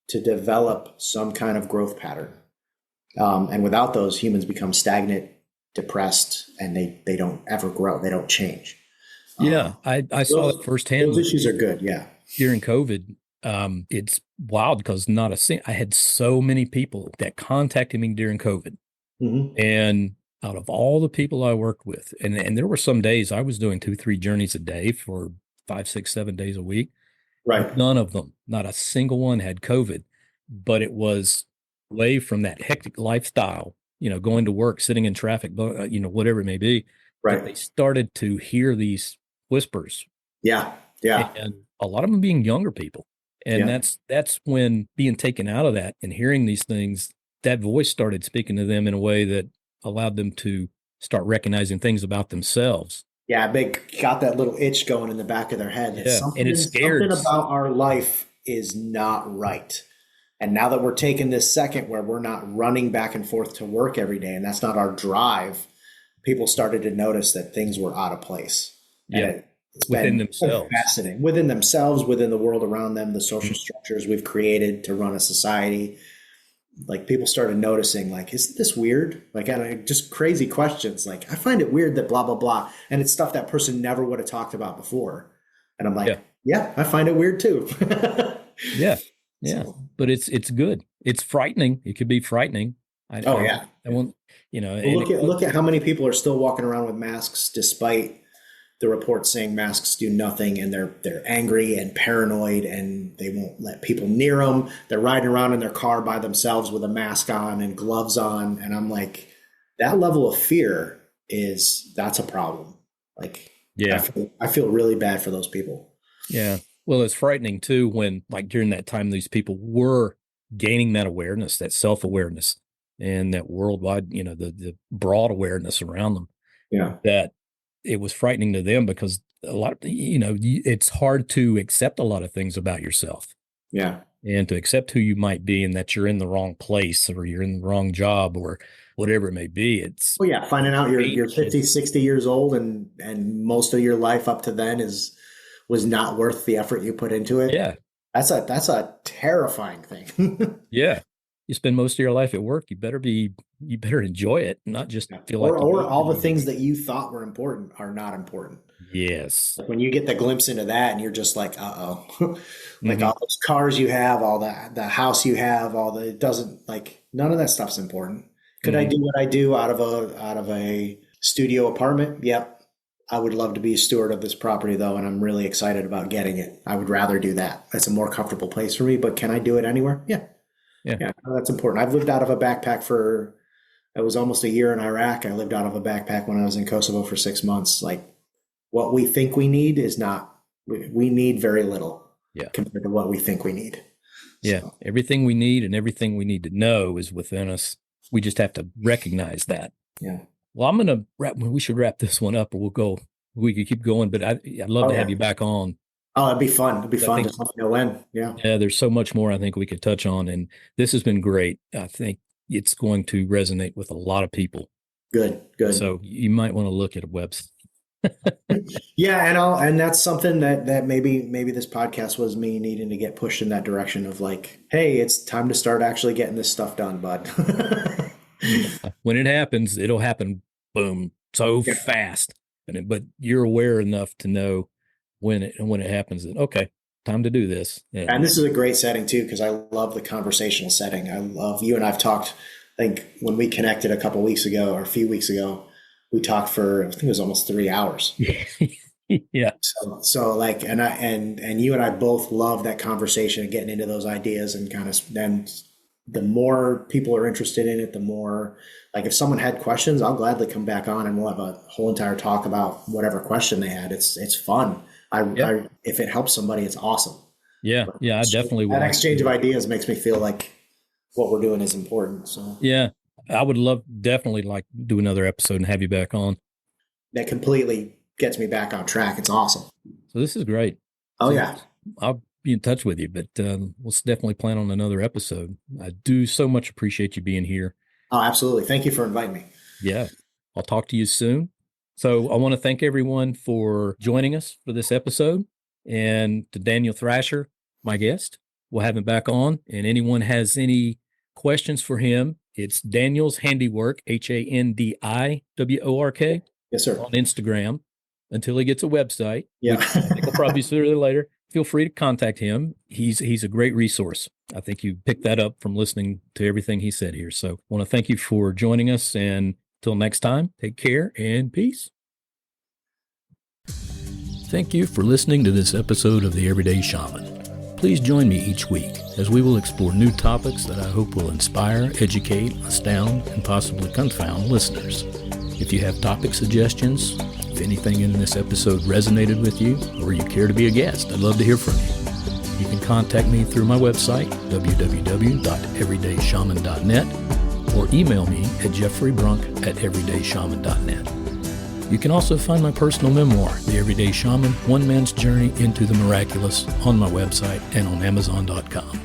to develop some kind of growth pattern. And without those, humans become stagnant, depressed, and they don't ever grow. They don't change. Yeah, I saw it firsthand. Those issues are good. Yeah. During COVID, it's wild because I had so many people that contacted me during COVID. Mm-hmm. And out of all the people I worked with, and there were some days I was doing 2-3 journeys a day for 5, 6, 7 days a week. Right. None of them, not a single one had COVID, but it was away from that hectic lifestyle going to work, sitting in traffic, whatever it may be, Right. that they started to hear these whispers. Yeah. Yeah. And a lot of them being younger people. And that's when being taken out of that and hearing these things, that voice started speaking to them in a way that allowed them to start recognizing things about themselves. Yeah, got that little itch going in the back of their head. That and it's scared. Something about our life is not right. And now that we're taking this second where we're not running back and forth to work every day, and that's not our drive, people started to notice that things were out of place. Yeah, it's within themselves. Fascinating. Within themselves, within the world around them, the social structures we've created to run a society. Like people started noticing, like, isn't this weird? Like, just crazy questions. Like, I find it weird that blah, blah, blah. And it's stuff that person never would have talked about before. And I'm like, yeah I find it weird too. Yeah. So, but it's good. It's frightening. It could be frightening. I won't, look at how many people are still walking around with masks, despite the reports saying masks do nothing, and they're angry and paranoid, and they won't let people near them. They're riding around in their car by themselves with a mask on and gloves on. And I'm like, that level of fear that's a problem. Like, I feel really bad for those people. Yeah. Well, it's frightening too, when like during that time, these people were gaining that awareness, that self-awareness, and that worldwide, the broad awareness around them. Yeah. That it was frightening to them because a lot of, it's hard to accept a lot of things about yourself. Yeah. And to accept who you might be, and that you're in the wrong place or you're in the wrong job or whatever it may be. It's finding out you're 50, 60 years old and most of your life up to then was not worth the effort you put into it. Yeah. That's a terrifying thing. Yeah. You spend most of your life at work. You better enjoy it, not just feel like all the things that you thought were important are not important. Yes. Like when you get the glimpse into that and you're just like, like all those cars you have, all the house you have, it doesn't, like, none of that stuff's important. Could I do what I do out of a studio apartment? Yep. I would love to be a steward of this property, though, and I'm really excited about getting it. I would rather do that. That's a more comfortable place for me, but can I do it anywhere? Yeah, that's important. I've lived out of a backpack it was almost a year in Iraq. I lived out of a backpack when I was in Kosovo for 6 months. Like, what we think we need is not, we need very little compared to what we think we need. Yeah, so. Everything we need and everything we need to know is within us. We just have to recognize that. Yeah. Well, we should wrap this one up, or we could keep going, but I'd love to have you back on. Oh, it'd be fun. It'd be fun. Just let me know when. Yeah. Yeah. There's so much more I think we could touch on, and this has been great. I think it's going to resonate with a lot of people. Good. So you might want to look at a website. Yeah. And that's something that maybe this podcast was me needing to get pushed in that direction of like, hey, it's time to start actually getting this stuff done, bud. When it happens, it'll happen, boom, so fast. But you're aware enough to know when it happens that, okay, time to do this. Yeah. And this is a great setting too, because I love the conversational setting. I love, you and I've talked, I think when we connected a few weeks ago, we talked for, I think it was almost 3 hours. Yeah. So like, and you and I both love that conversation and getting into those ideas, and kind of then the more people are interested in it, the more, like, if someone had questions, I'll gladly come back on and we'll have a whole entire talk about whatever question they had. It's fun. If it helps somebody, it's awesome. Yeah. Yeah. I definitely will. That exchange of ideas makes me feel like what we're doing is important. So yeah, I would definitely like do another episode and have you back on. That completely gets me back on track. It's awesome. So this is great. Oh, yeah. I'll be in touch with you, but we'll definitely plan on another episode. I do so much appreciate you being here. Oh, absolutely. Thank you for inviting me. Yeah. I'll talk to you soon. So I want to thank everyone for joining us for this episode, and to Daniel Thrasher, my guest. We'll have him back on, and anyone has any questions for him, it's Daniel's Handiwork, HANDIWORK. Yes, sir. On Instagram, until he gets a website. Yeah. I think he'll probably sooner or later. Feel free to contact him. He's a great resource. I think you picked that up from listening to everything he said here. So I want to thank you for joining us, and till next time, take care and peace. Thank you for listening to this episode of the Everyday Shaman. Please join me each week as we will explore new topics that I hope will inspire, educate, astound, and possibly confound listeners. If you have topic suggestions, if anything in this episode resonated with you, or you care to be a guest, I'd love to hear from you. You can contact me through my website, www.everydayshaman.net, or email me at jeffreybrunk@everydayshaman.net. You can also find my personal memoir, The Everyday Shaman, One Man's Journey into the Miraculous, on my website and on Amazon.com.